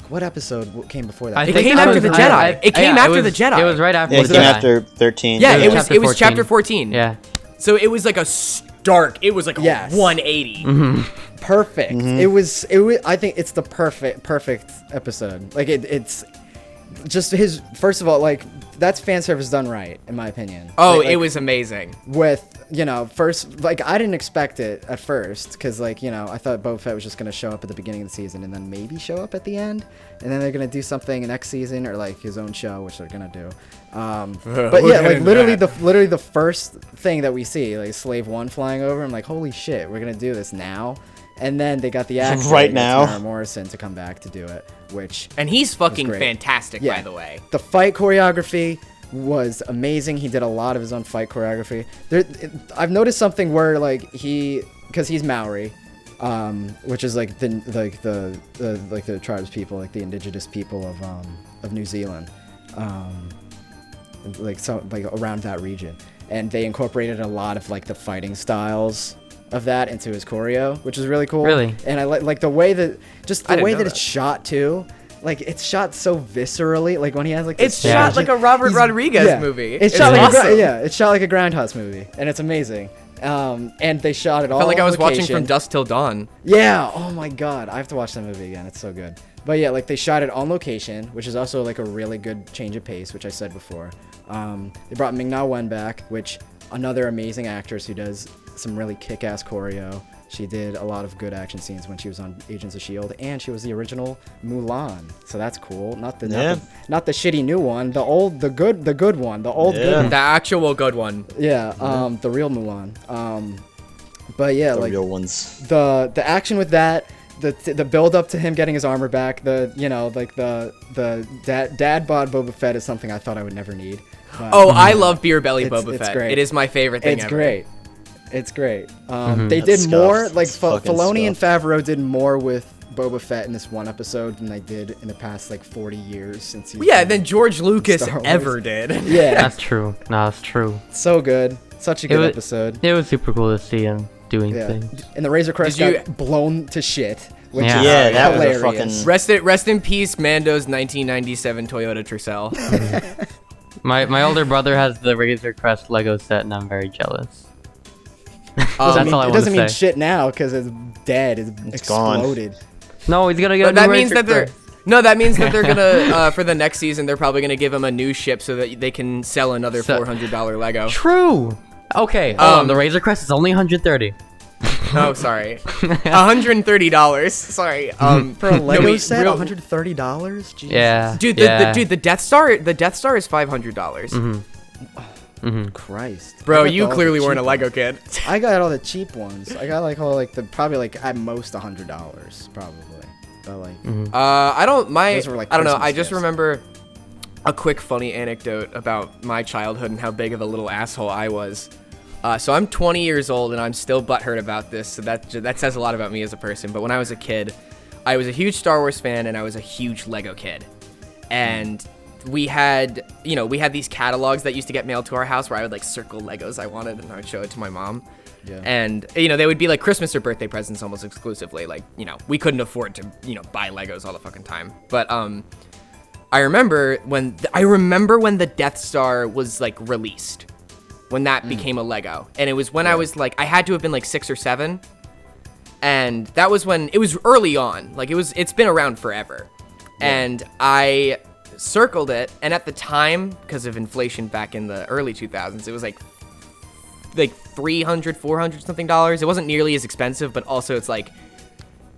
what episode came before that? It came after the Jedi. It came after the Jedi. It was right after. Yeah, it came after 13. Yeah, it was chapter 14. Yeah. So it was like a stark. It was like a 180. Perfect. It was. I think it's the perfect episode. Like it's just his. First of all, that's fan service done right, in my opinion. Oh, it was amazing. With first, I didn't expect it at first because I thought Boba Fett was just gonna show up at the beginning of the season and then maybe show up at the end, and then they're gonna do something next season or his own show, which they're gonna do. But yeah, literally the first thing that we see, Slave One flying over, I'm like, holy shit, we're gonna do this now. And then they got the actor right now, Tamara Morrison, to come back to do it, and he's fucking fantastic, by the way. The fight choreography was amazing. He did a lot of his own fight choreography. I've noticed something where because he's Maori, which is the tribes people, the indigenous people of New Zealand, around that region, and they incorporated a lot of the fighting styles of that into his choreo, which is really cool. Really? And I like the way that it's shot too. It's shot so viscerally. When he has it's shot like a Robert Rodriguez movie. It's shot it's shot like a Grindhouse movie, and it's amazing. And they shot it all. Felt like I was location. watching From Dusk Till Dawn. Yeah. Oh my god, I have to watch that movie again. It's so good. But yeah, they shot it on location, which is also a really good change of pace, which I said before. They brought Ming-Na Wen back, which another amazing actress who does some really kick-ass choreo. She did a lot of good action scenes when she was on Agents of S.H.I.E.L.D., and she was the original Mulan, so that's cool. Not the shitty new one, the good one, the old good one. The actual good one. Yeah, the real Mulan. But yeah, the real ones. The action with that, the build up to him getting his armor back, the dad bod Boba Fett is something I thought I would never need. But, I love Beer Belly Boba Fett. Great. It is my favorite thing ever. It's great. They did more, Filoni and Favreau did more with Boba Fett in this one episode than they did in the past 40 years since he than George Lucas ever did. Yeah. That's true. No, that's true. So good. Such a good episode. It was super cool to see him doing things. And the Razor Crest got blown to shit. Which is that hilarious. was a fucking... Rest in peace, Mando's 1997 Toyota Tercel. My older brother has the Razor Crest Lego set, and I'm very jealous. That's all I want to say. It doesn't mean shit now because it's dead. It's exploded. Gone. No, he's gonna get. That means that they're. No, that means that they're gonna for the next season. They're probably gonna give him a new ship so that they can sell another $400 Lego. True. Okay. The Razor Crest is only $130. Oh, sorry. $130. Sorry. For a Lego set, $130. Jesus. Yeah. Dude, the Death Star. The Death Star is $500. Christ. Bro, you clearly weren't a Lego kid. I got all the cheap ones. I got probably at most $100 probably. But I don't know. Christmas I just gifts. remember a quick funny anecdote about my childhood and how big of a little asshole I was. So I'm 20 years old and I'm still butthurt about this. So that says a lot about me as a person. But when I was a kid, I was a huge Star Wars fan and I was a huge Lego kid. And we had these catalogs that used to get mailed to our house where I would circle Legos I wanted and I would show it to my mom. Yeah. And they would be Christmas or birthday presents almost exclusively. We couldn't afford to buy Legos all the fucking time. But I remember when the Death Star was like released, when that became a Lego, and it was when I was like, I had to have been like 6 or 7, and that was when it was early on. Like it's been around forever, and I circled it, and at the time, because of inflation back in the early 2000s, it was like $300, $400 something. It wasn't nearly as expensive, but also it's like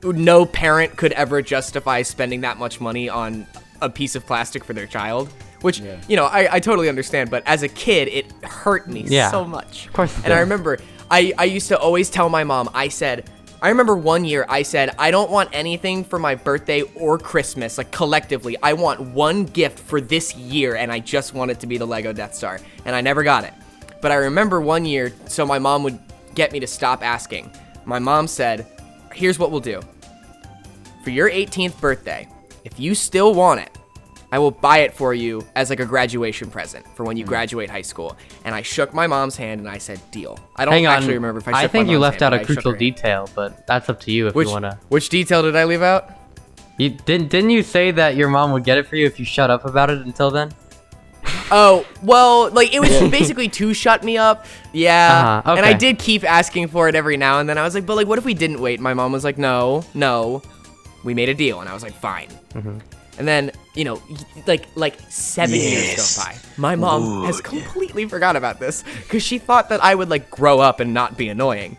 no parent could ever justify spending that much money on a piece of plastic for their child, which, you know, I totally understand, but as a kid, it hurt me so much. Of course. And I remember I used to always tell my mom, I remember one year I said, I don't want anything for my birthday or Christmas, like collectively. I want one gift for this year, and I just want it to be the Lego Death Star. And I never got it. But I remember one year, so my mom would get me to stop asking. My mom said, here's what we'll do. For your 18th birthday, if you still want it, I will buy it for you as like a graduation present for when you graduate high school. And I shook my mom's hand and I said, deal. I don't actually remember if I shook my mom's hand. I think you left out a crucial detail, but that's up to you if you want to. Which detail did I leave out? Didn't you say that your mom would get it for you if you shut up about it until then? Oh, well, like, it was basically to shut me up. Yeah. Okay. And I did keep asking for it every now and then. I was like, but, like, what if we didn't wait? My mom was like, no. We made a deal. And I was like, fine. And then, you know, like 7 years go by. My mom has completely forgot about this because she thought that I would, like, grow up and not be annoying.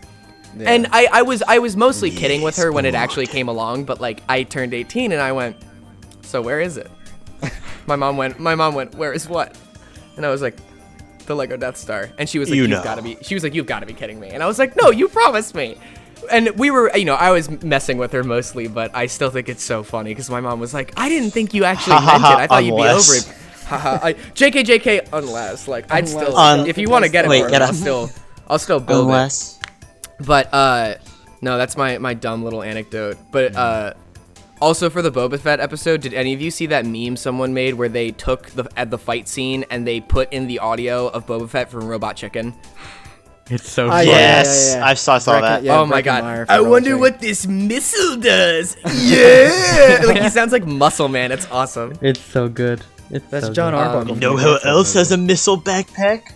Yeah. And I was mostly kidding with her when it actually came along. But, like, I turned 18 and I went, so where is it? My mom went, where is what? And I was like, the Lego Death Star. And she was like, you've got to be kidding me. And I was like, no, you promised me. And we were, you know, I was messing with her mostly, but I still think it's so funny because my mom was like, I didn't think you actually meant it. I thought you'd be over it. JK, unless, like, I'd still, if you want to get it for me, I'll still build it. But, no, that's my dumb little anecdote. But, also, for the Boba Fett episode, did any of you see that meme someone made where they took the fight scene and they put in the audio of Boba Fett from Robot Chicken? It's so funny. Yes, I saw that. Oh my god. I wonder what this missile does. Yeah! Like, he sounds like Muscle Man. It's awesome. It's so good. That's so John Arbuckle. You know who else has a missile backpack?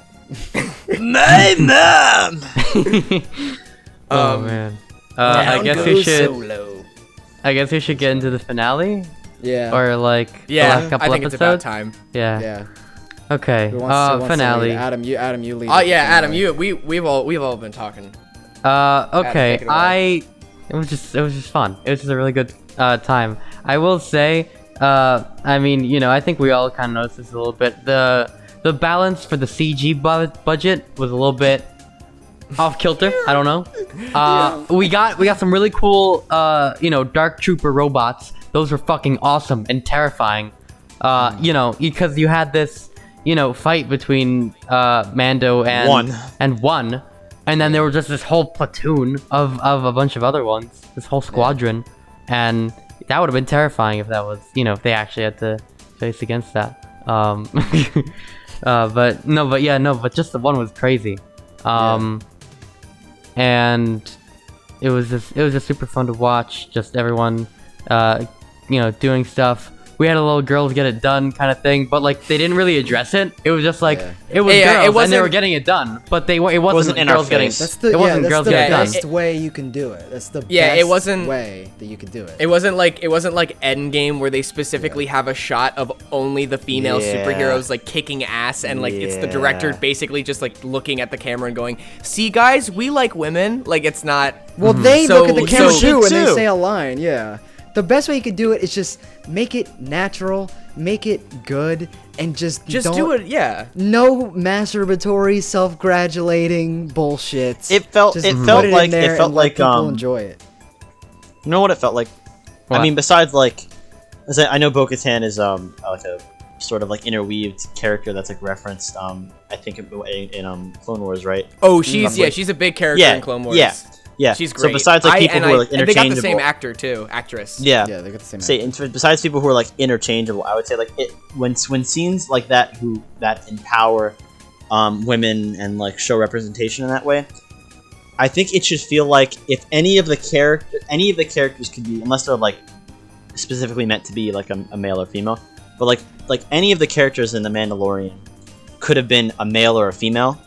My mom! Oh, man. I guess we should get into the finale. Yeah. Or like the last couple I think episodes. It's about time. Yeah. Okay. Who wants finale. Adam, you lead. Oh yeah, Adam, we've all been talking. Okay. It was just fun. It was just a really good time. I will say, I mean, you know, I think we all kind of noticed this a little bit. The balance for the CG budget was a little bit off kilter. I don't know. We got some really cool, you know, Dark Trooper robots. Those were fucking awesome and terrifying. You know, because you had this, you know, fight between Mando and one, and then there was just this whole platoon of a bunch of other ones, this whole squadron, and that would have been terrifying if that was, you know, if they actually had to face against that. But just the one was crazy. And it was just super fun to watch. Just everyone, you know, doing stuff. We had a little girls get it done kind of thing, but like they didn't really address it. It was just like it was girls and they were getting it done, but it wasn't girls getting. It wasn't girls getting it done. That's the way you can do it. That's the best way that you can do it. It wasn't like Endgame where they specifically have a shot of only the female superheroes like kicking ass and like it's the director basically just like looking at the camera and going, "See guys, we like women." Like it's not. Well, they look at the camera too and they say a line. Yeah. The best way you could do it is just make it natural, make it good, and just do it. Yeah. No masturbatory, self-gratulating bullshit. It felt like people enjoy it. You know what it felt like? What? I mean, besides like, I know Bo-Katan is like a sort of like interweaved character that's like referenced I think in Clone Wars, right? Oh, she's a big character in Clone Wars. Yeah, she's great. So besides like people who are like interchangeable, they got the same actress. Yeah, they got the same. Besides people who are like interchangeable, I would say like when scenes like that that empower women and like show representation in that way, I think it should feel like if any of the characters could be, unless they're like specifically meant to be like a male or female, but like any of the characters in the Mandalorian could have been a male or a female.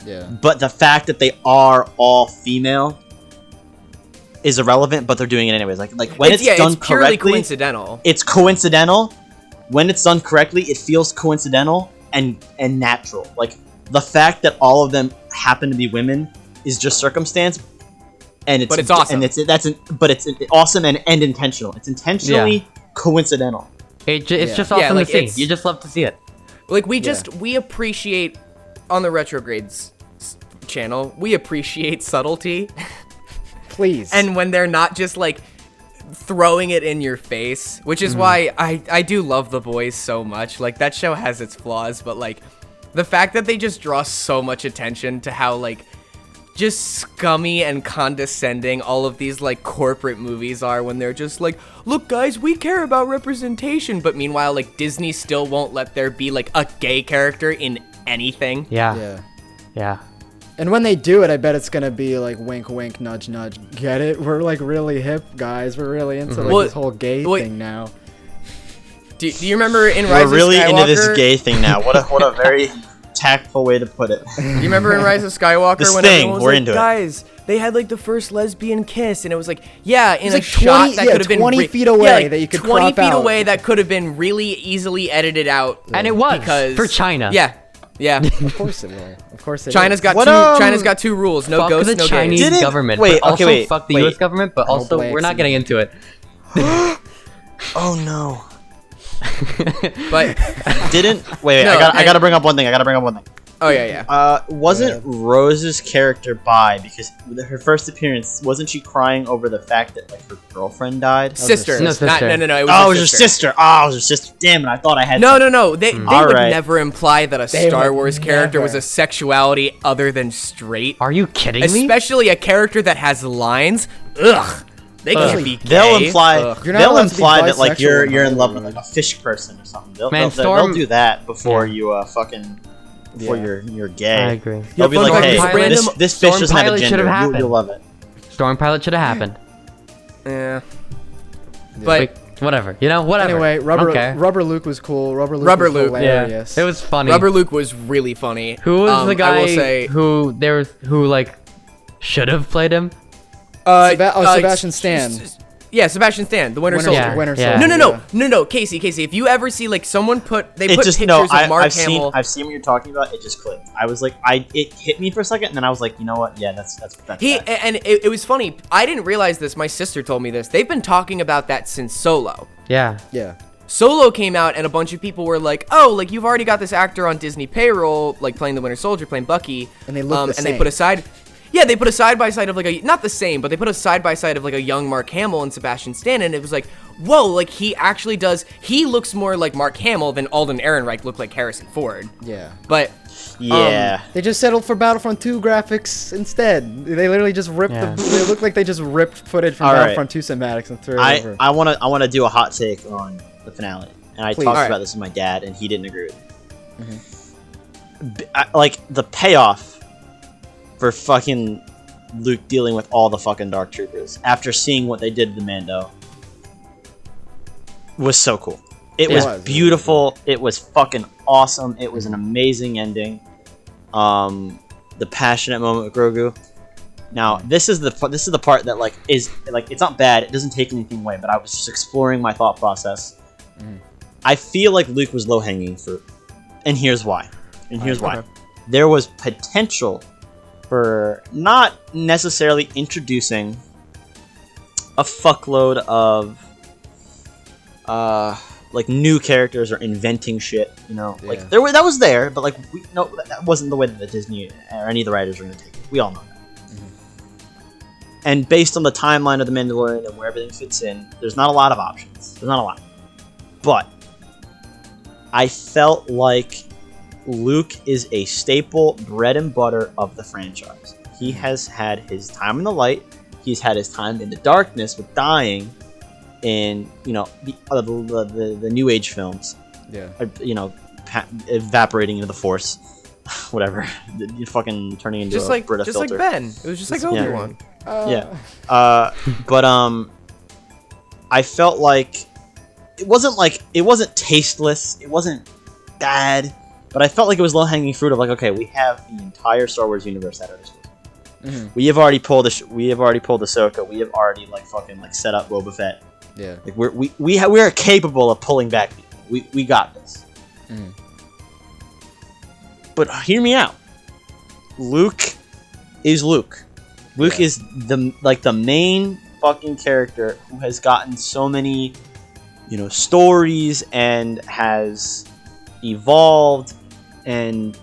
Yeah. But the fact that they are all female is irrelevant, but they're doing it anyways. Like when it's done it's purely correctly, coincidental. it's coincidental. When it's done correctly, it feels coincidental and natural. Like the fact that all of them happen to be women is just circumstance, and But it's awesome. And it's awesome and intentional. It's intentionally coincidental. It's just awesome like, to see. it's- You just love to see it. Like we appreciate on the Retrogrades channel, we appreciate subtlety. Please. And when they're not just like throwing it in your face, which is why I do love The Boys so much. Like that show has its flaws, but like the fact that they just draw so much attention to how like just scummy and condescending all of these like corporate movies are, when they're just like, look guys, we care about representation, but meanwhile like Disney still won't let there be like a gay character in anything. Yeah. And when they do it, I bet it's gonna be like wink, wink, nudge, nudge. Get it? We're like really hip, guys. We're really into like this whole gay thing now. Do you remember in Rise We're really of Skywalker? into this gay thing now. What a very tactful way to put it. Do you remember in Rise of Skywalker This when thing, everyone was we're like, into it. guys, they had like the first lesbian kiss, and it was like, yeah, in It's a like shot 20 that yeah, could have been 20 feet away that you could 20 crop feet out. away that could have been really easily edited out. And it was because for China. Yeah. Of course it will. Of course it China's is. got What, China's got two rules: no Fuck ghosts, the no Chinese gays. Didn't- government. wait, but okay, also wait, fuck the wait. U.S. government, but also blacks we're not and- getting into it. Oh no. But Wait, No, I gotta bring up one thing. oh yeah. Wasn't Rose's character bi? Because with her first appearance, wasn't she crying over the fact that like her girlfriend died? Sister. No, sister. No. It was Oh, her it was her sister. Oh, it was her sister. Damn it! I thought I had. No. They would Alright. never imply that a They Star would Wars character was never. a sexuality other than straight. Are you kidding me? Especially a character that has lines. Ugh. They can't be gay. They'll imply. Ugh. You're not They'll allowed to be imply that like bisexual you're in in love with Hollywood. like a fish person or something. They'll, Man, they'll Storm- do that before Yeah. you fucking before Yeah. you're gay. I agree. They'll be Storm like, hey, Pilot- this fish Storm doesn't have a Pilot should gender. have happened. You'll love it. Storm Pilot should have happened. Yeah. But Like, whatever. You know, whatever. Anyway, I don't care. Rubber Luke was cool. Rubber Luke Rubber was Luke, hilarious. Yeah, it was funny. Rubber Luke was really funny. Who was the I guy will say, who like should have played him? Sebastian Stan. Yeah, Sebastian Stan, the Winter Winter Soldier. Yeah, Winter yeah. Soldier. No, Casey. If you ever see like someone put It put just pictures of Mark I've Hamill. seen what you're talking about. It just clicked. I was like, it hit me for a second, and then I was like, you know what? Yeah, that's He bad. and it was funny. I didn't realize this. My sister told me this. They've been talking about that since Solo. Yeah. Yeah. Solo came out, and a bunch of people were like, "Oh, like you've already got this actor on Disney payroll, like playing the Winter Soldier, playing Bucky." And they look the and same. they put aside. Yeah, they put a side by side of like not the same, but they put a side by side of like a young Mark Hamill and Sebastian Stan, and it was like, whoa, like he actually does. He looks more like Mark Hamill than Alden Ehrenreich looked like Harrison Ford. Yeah. But Yeah. They just settled for Battlefront 2 graphics instead. They literally just ripped Yeah. They look like they just ripped footage from All right. Battlefront 2 cinematics and threw it over. I wanna do a hot take on the finale, and I Please. talked Alright. about this with my dad, and he didn't agree with me. Mm-hmm. Like the payoff for fucking Luke dealing with all the fucking Dark Troopers after seeing what they did to the Mando was so cool. It was was. beautiful. It was fucking awesome. It was an amazing ending. The passionate moment with Grogu. Now, this is the part that like is like it's not bad. It doesn't take anything away. But I was just exploring my thought process. I feel like Luke was low hanging fruit, and here's why. There was potential for not necessarily introducing a fuckload of like new characters or inventing shit, you know. Like Yeah. that was there, but like that wasn't the way that the Disney or any of the writers were going to take it. We all know that. And based on the timeline of the Mandalorian and where everything fits in, there's not a lot of options. There's not a lot. But I felt like Luke is a staple bread and butter of the franchise. He has had his time in the light. He's had his time in the darkness with dying in, you know, the New Age films. Yeah. You know, evaporating into the Force. Whatever. You fucking turning into just a like Brita just filter. like Ben. It was just like Yeah. Obi-Wan. Yeah. But I felt like it wasn't tasteless. It wasn't bad, but I felt like it was low hanging fruit of like, okay, we have the entire Star Wars universe at our disposal. Mhm. We have already pulled Ahsoka. We have already like fucking like set up Boba Fett. Yeah. Like we are capable of pulling back people. We got this. Mhm. But hear me out. Luke is Luke. Luke is the main fucking character who has gotten so many, stories and has evolved, and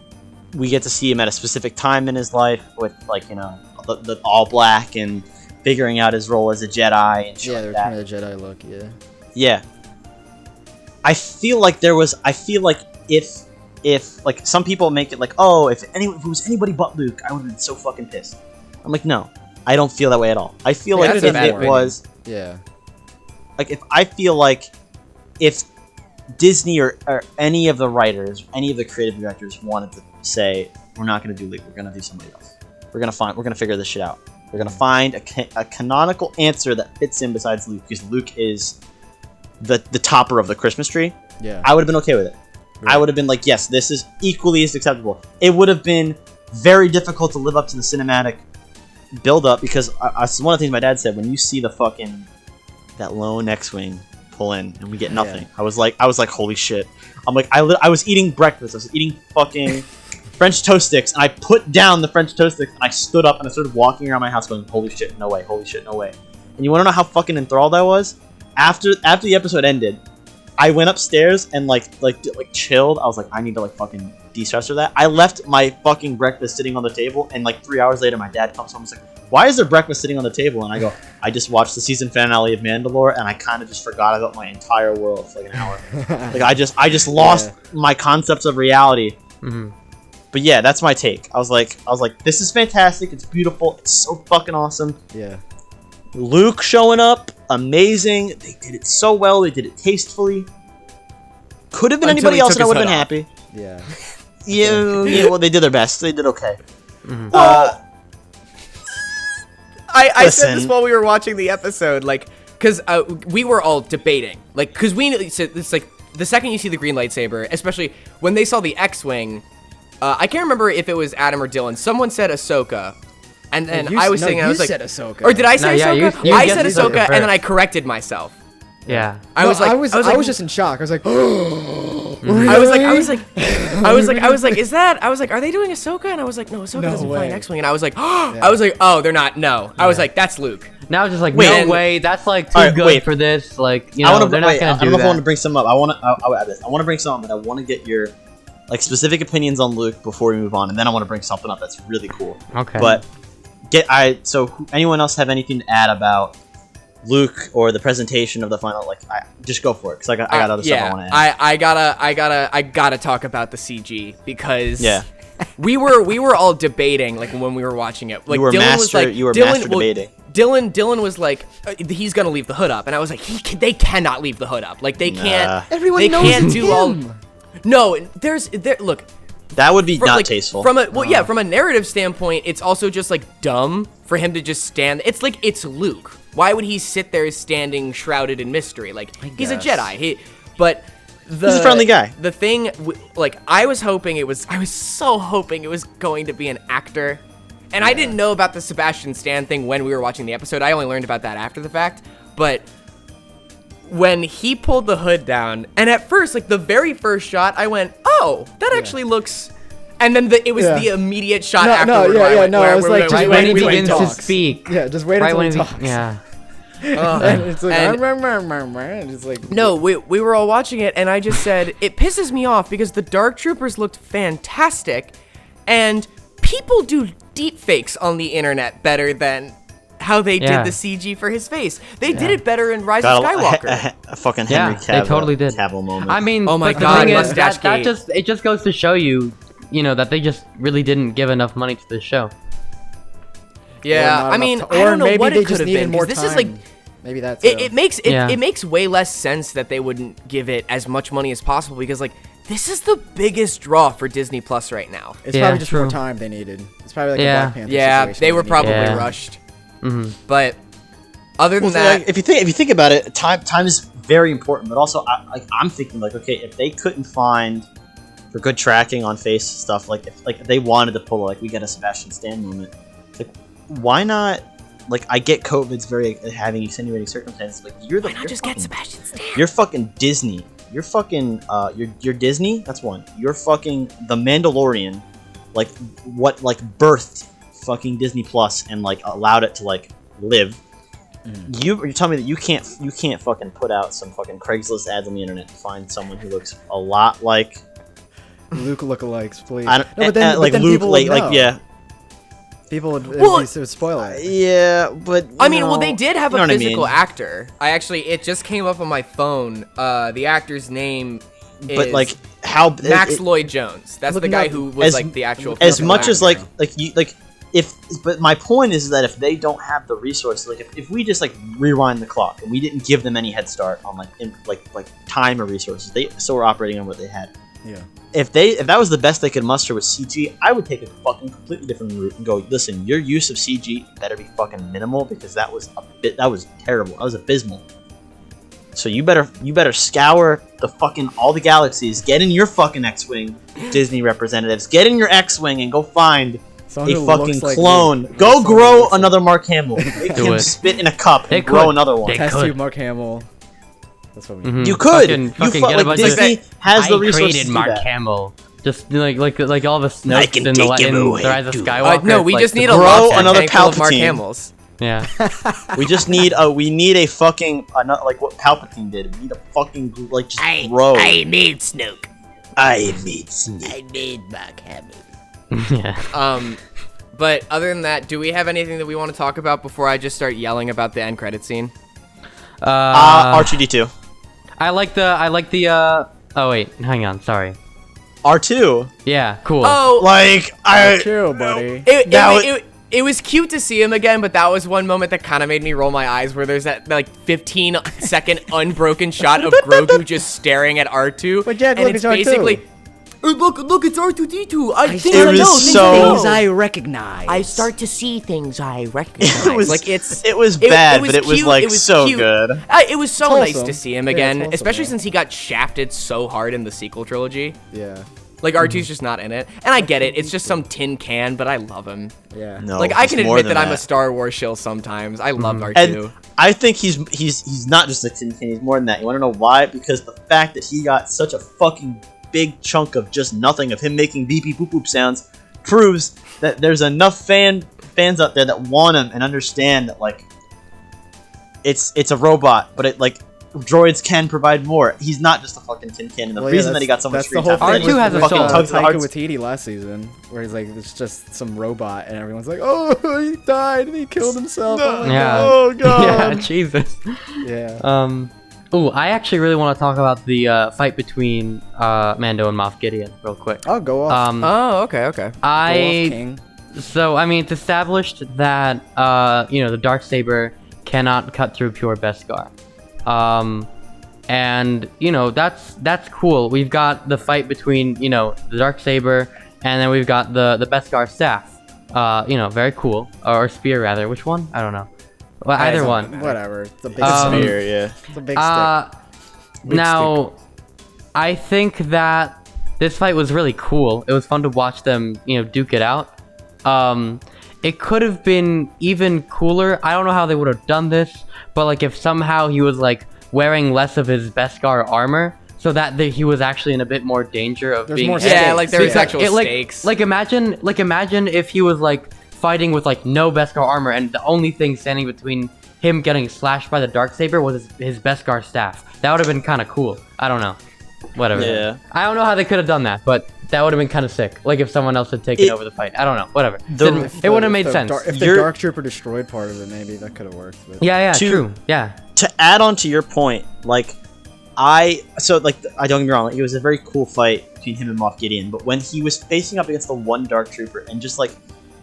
we get to see him at a specific time in his life with the all black and figuring out his role as a Jedi and shit Yeah, the like that. Return of the Jedi look. Yeah. Yeah. I feel like if like some people make it like, oh, if it was anybody but Luke, I would have been so fucking pissed. I'm like, no, I don't feel that way at all. I feel like that's if a bad it rating. was Yeah. like if Disney or any of the writers, any of the creative directors wanted to say, we're not going to do Luke, we're going to do somebody else. We're going to figure this shit out. We're going to find a canonical answer that fits in besides Luke, because Luke is the topper of the Christmas tree. Yeah. I would have been okay with it. Right. I would have been like, yes, this is equally as acceptable. It would have been very difficult to live up to the cinematic build-up, because one of the things my dad said, when you see that lone X-wing pull in and we get nothing, Yeah. I was like, holy shit. I'm like, I was eating breakfast. I was eating fucking French toast sticks, and I put down the French toast sticks, and I stood up and I started walking around my house going, holy shit, no way, holy shit, no way. And you want to know how fucking enthralled I was? After the episode ended, I went upstairs and like chilled. I was like, I need to like fucking de-stress for that. I left my fucking breakfast sitting on the table, and like 3 hours later, my dad comes home and is like, why is there breakfast sitting on the table? And I go, I just watched the season finale of Mandalore, and I kind of just forgot about my entire world for like an hour. Like I just lost my concepts of reality. Mm-hmm. But yeah, that's my take. I was like, this is fantastic. It's beautiful. It's so fucking awesome. Yeah. Luke showing up, amazing. They did it so well. They did it tastefully. Could have been Until anybody he else, took and I would his have been hood happy. Yeah. Yeah, well, they did their best. They did okay. Mhm. I said this Listen. while we were watching the episode, like, because we were all debating, like, because it's like the second you see the green lightsaber, especially when they saw the X-wing, I can't remember if it was Adam or Dylan. Someone said Ahsoka, and then I was saying, I was like, said Ahsoka. or did I say No, yeah, Ahsoka? you I guessed said Ahsoka Ahsoka, and then first. I corrected myself. Yeah. I was like, I was just in shock. I was like, really? I was like, is that? I was like, are they doing Ahsoka? And I was like, no, Ahsoka No doesn't fly way. an X-wing. And I was like, oh, they're not. No, I was like, that's Luke. Now it's just like, Wait, no and- way, that's like too Alright, good wait. for this. Like, I want to. they're not gonna I do don't know if I want to that. bring some up. I want to bring some up, but I want to get your like specific opinions on Luke before we move on, and then I want to bring something up that's really cool. Okay. But anyone else have anything to add about Luke or the presentation of the final? Like, just go for it, because I got other stuff I want to add. I gotta talk about the CG, because Yeah. we were all debating, like, when we were watching it. Like, You were master debating. Dylan was like, he's gonna leave the hood up, and I was like, they cannot leave the hood up. Like, they can't. Everyone they knows can't it's do him. all. No, look. That would be not Like, tasteful. from a narrative standpoint, it's also just like dumb for him to just stand. It's like, it's Luke. Why would he sit there standing shrouded in mystery? Like, he's a guess. Jedi. He's a friendly guy. The thing, like, I was so hoping it was going to be an actor. And I didn't know about the Sebastian Stan thing when we were watching the episode. I only learned about that after the fact. But when he pulled the hood down, and at first, like, the very first shot, I went, oh, that actually looks... And then it was the immediate shot afterward. I was like, just Right wait when he until he begins to talks. speak. Yeah, just wait Right until when he he, talks. yeah. And it's like, And- and it's like, No, we were all watching it, and I just said, it pisses me off because the Dark Troopers looked fantastic, and people do deep fakes on the internet better than how they Yeah. did the CG for his face. They did it better in Rise of Got Skywalker. a fucking Yeah, Henry Cavill, they totally did. Cavill moment. I mean, Oh my but God, the thing is, Mustache that Gate. it just goes to show you, that they just really didn't give enough money to this show. Yeah, not I mean, enough I ti- or don't know maybe what they it just could have needed been. more 'Cause this time. is like, Maybe that's it makes Yeah. it makes way less sense that they wouldn't give it as much money as possible, because like, this is the biggest draw for Disney Plus right now. It's Yeah, probably just more true. time they needed. It's probably like Yeah. a Black Panther Yeah, situation they were needed. probably Yeah. rushed. Mm-hmm. But other than Well, that, like, if you think about it, time is very important. But also, I'm thinking like, okay, if they couldn't find for good tracking on face stuff, like if they wanted to pull like we get a Sebastian Stan moment, like why not? Like I get COVID's very having extenuating circumstances. Like why not just get Sebastian Stan? You're fucking Disney. You're fucking you're Disney. That's one. You're fucking the Mandalorian. Like what like birthed fucking Disney Plus and like allowed it to like live. You're telling me that you can't fucking put out some fucking Craigslist ads on the internet to find someone who looks a lot like Luke lookalikes, please. I don't, but then Luke, like yeah. People would spoil it. Yeah, but I mean, well, they did have a physical actor. It just came up on my phone. The actor's name is but like how Max Lloyd Jones. That's the guy who was like the actual. As much as like you like. But my point is that if they don't have the resources, like if we just like rewind the clock and we didn't give them any head start on like time or resources, they still were operating on what they had. Yeah. If that was the best they could muster with CG, I would take a fucking completely different route and go, listen, your use of CG better be fucking minimal because that was terrible. That was abysmal. So you better scour the fucking all the galaxies, get in your fucking X-Wing, Disney representatives, get in your X-Wing and go find a fucking clone. Go grow another Mark Hamill. Make him spit in a cup and grow another one. Test tube Mark Hamill. That's what we need. You could. Disney has the resources. I created Mark Hamill. Just like all the Snopes in the Rise of Skywalker. No, we just need grow another Palpatine. Mark Hamills. Yeah. We just need a fucking like what Palpatine did. We need a fucking like just grow. I made Snoke. I made Mark Hamill. Yeah. But other than that, do we have anything that we want to talk about before I just start yelling about the end credit scene? R2D2. I like the. Oh wait, hang on. Sorry. R2. Yeah, cool. Oh, like R2, buddy. It was cute to see him again, but that was one moment that kind of made me roll my eyes where there's that like 15-second unbroken shot of Grogu just staring at R2. But Jack, and look, it's it's basically look, it's R2D2. I think I know things I recognize. I start to see things I recognize. It was like it was bad, but it was cute, like it was so cute. good. It was so nice to see him again, wholesome, especially since he got shafted so hard in the sequel trilogy. Yeah. Like R2's just not in it, and I get it. It's just some tin can, but I love him. Yeah. No, Like I can it's more admit than that I'm a Star Wars shill sometimes. I love R2. And I think he's not just a tin can. He's more than that. You want to know why? Because the fact that he got such a fucking big chunk of just nothing of him making beepy boop boop sounds proves that there's enough fans out there that want him and understand that like it's a robot, but it like droids can provide more. He's not just a fucking tin can, and the reason that he got so much screen time. R2 has a fucking soul. tugs the Taika hearts. Waititi last season, where he's like, it's just some robot, and everyone's like, oh, he died and he killed himself. Oh, Yeah. Oh god. Yeah, Jesus. Yeah. Ooh, I actually really want to talk about the fight between Mando and Moff Gideon real quick. Oh, go off. Oh, okay. Go off, King. So I mean, it's established that the Darksaber cannot cut through pure Beskar. And that's cool. We've got the fight between the Darksaber, and then we've got the Beskar staff. Very cool, or spear rather. Which one? I don't know. Well, either one. Whatever. It's a big Spear, yeah. It's a big stick. Now, I think that this fight was really cool. It was fun to watch them, duke it out. It could have been even cooler. I don't know how they would have done this, but like if somehow he was like wearing less of his Beskar armor, so that he was actually in a bit more danger of There's being. more Yeah, stakes. like there was actual Like stakes. imagine if he was like fighting with like no Beskar armor, and the only thing standing between him getting slashed by the Darksaber was his Beskar staff. That would have been kind of cool. I don't know. Whatever. Yeah. I don't know how they could have done that, but that would have been kind of sick. Like if someone else had taken over the fight. I don't know. Whatever. It would have made sense. If the Dark Trooper destroyed part of it, maybe that could have worked. But. Yeah, true. Yeah. To add on to your point, I don't get me wrong, it was a very cool fight between him and Moff Gideon, but when he was facing up against the one Dark Trooper and just like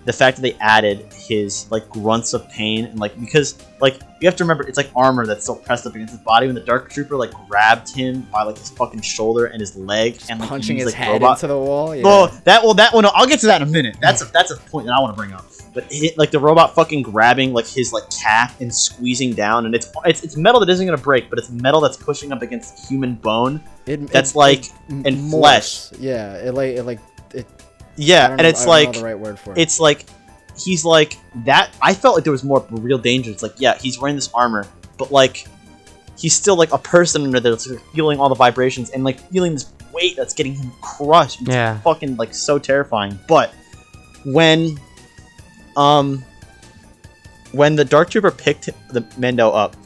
the fact that they added his like grunts of pain and like because like you have to remember it's like armor that's still pressed up against his body when the Dark Trooper like grabbed him by like his fucking shoulder and his leg and like punching used, his like, head robot. into the wall. Yeah. Oh, that one. I'll get to that in a minute. That's a point that I want to bring up. But like the robot fucking grabbing like his like calf and squeezing down, and it's metal that isn't gonna break, but it's metal that's pushing up against human bone. That's flesh. Yeah, it. Yeah, and it's like the right word for it. It's like he's like that. I felt like there was more real danger. It's like yeah, he's wearing this armor, but like he's still like a person under there that's feeling all the vibrations and like feeling this weight that's getting him crushed. It's fucking like so terrifying. But when the Dark Trooper picked the Mando up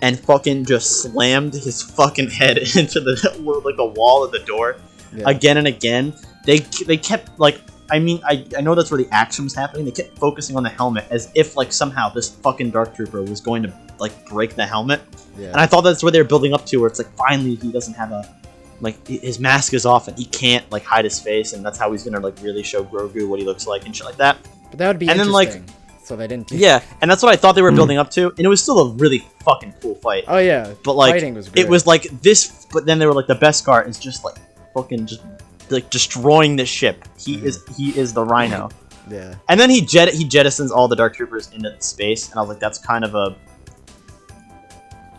and fucking just slammed his fucking head into the wall of the door again and again, they kept like I know that's where the action was happening. They kept focusing on the helmet as if like somehow this fucking Dark Trooper was going to like break the helmet. Yeah. And I thought that's where they were building up to, where it's like finally he doesn't have a like his mask is off and he can't like hide his face, and that's how he's gonna like really show Grogu what he looks like and shit like that. But that would be interesting. So they didn't. Yeah, and that's what I thought they were building up to, and it was still a really fucking cool fight. Oh yeah, but like fighting was great. It was like this, but then they were like the Beskar is just like fucking just like destroying this ship. He is the Rhino. Yeah. And then he jettisons all the Dark Troopers into space, and I was like, that's kind of a.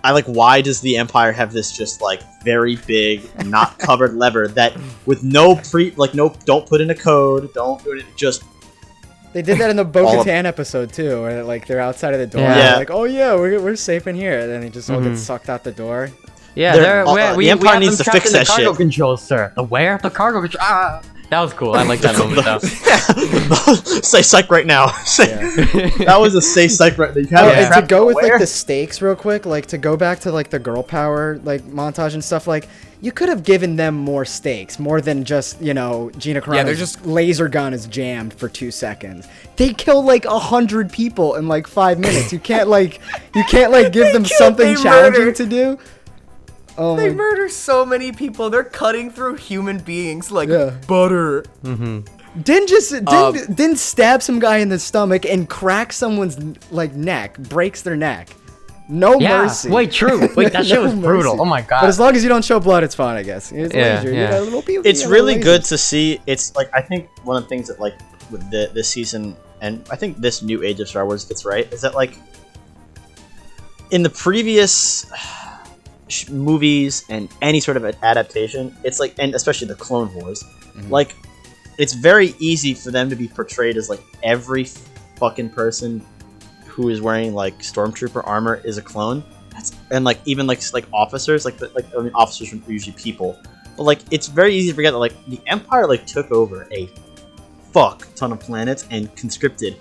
I like, why does the Empire have this just like very big, not covered lever that with no don't put in a code, don't do it, just. They did that in the Bo-Katan episode too, where like they're outside of the door. Yeah. Like, oh yeah, we're safe in here, and then they just all get sucked out the door. Yeah, the Empire needs to fix that shit. Cargo controls, sir. The where? The cargo control. Ah, that was cool. I like that moment though. Say psych right now. That was a say psych right now. And to go with like the stakes real quick, like to go back to like the girl power like montage and stuff, like you could have given them more stakes, more than just, you know, Gina Carano's laser gun is jammed for 2 seconds. They kill like 100 people in like 5 minutes. You can't give them something challenging to do. Oh, they murder so many people. They're cutting through human beings like butter. Mm-hmm. Din stab some guy in the stomach and crack someone's like neck, breaks their neck. No mercy. Wait, true. Wait, that shit was brutal. Oh my god. But as long as you don't show blood, it's fine, I guess. It's laser. You know, little people, it's really good to see. It's like I think one of the things that like with this season, and I think this new age of Star Wars gets right, is that like in the previous movies and any sort of adaptation, it's like, and especially the Clone Wars, like it's very easy for them to be portrayed as like every fucking person who is wearing like stormtrooper armor is a clone. And like even like officers, officers are usually people, but like it's very easy to forget that like the Empire like took over a fuck ton of planets and conscripted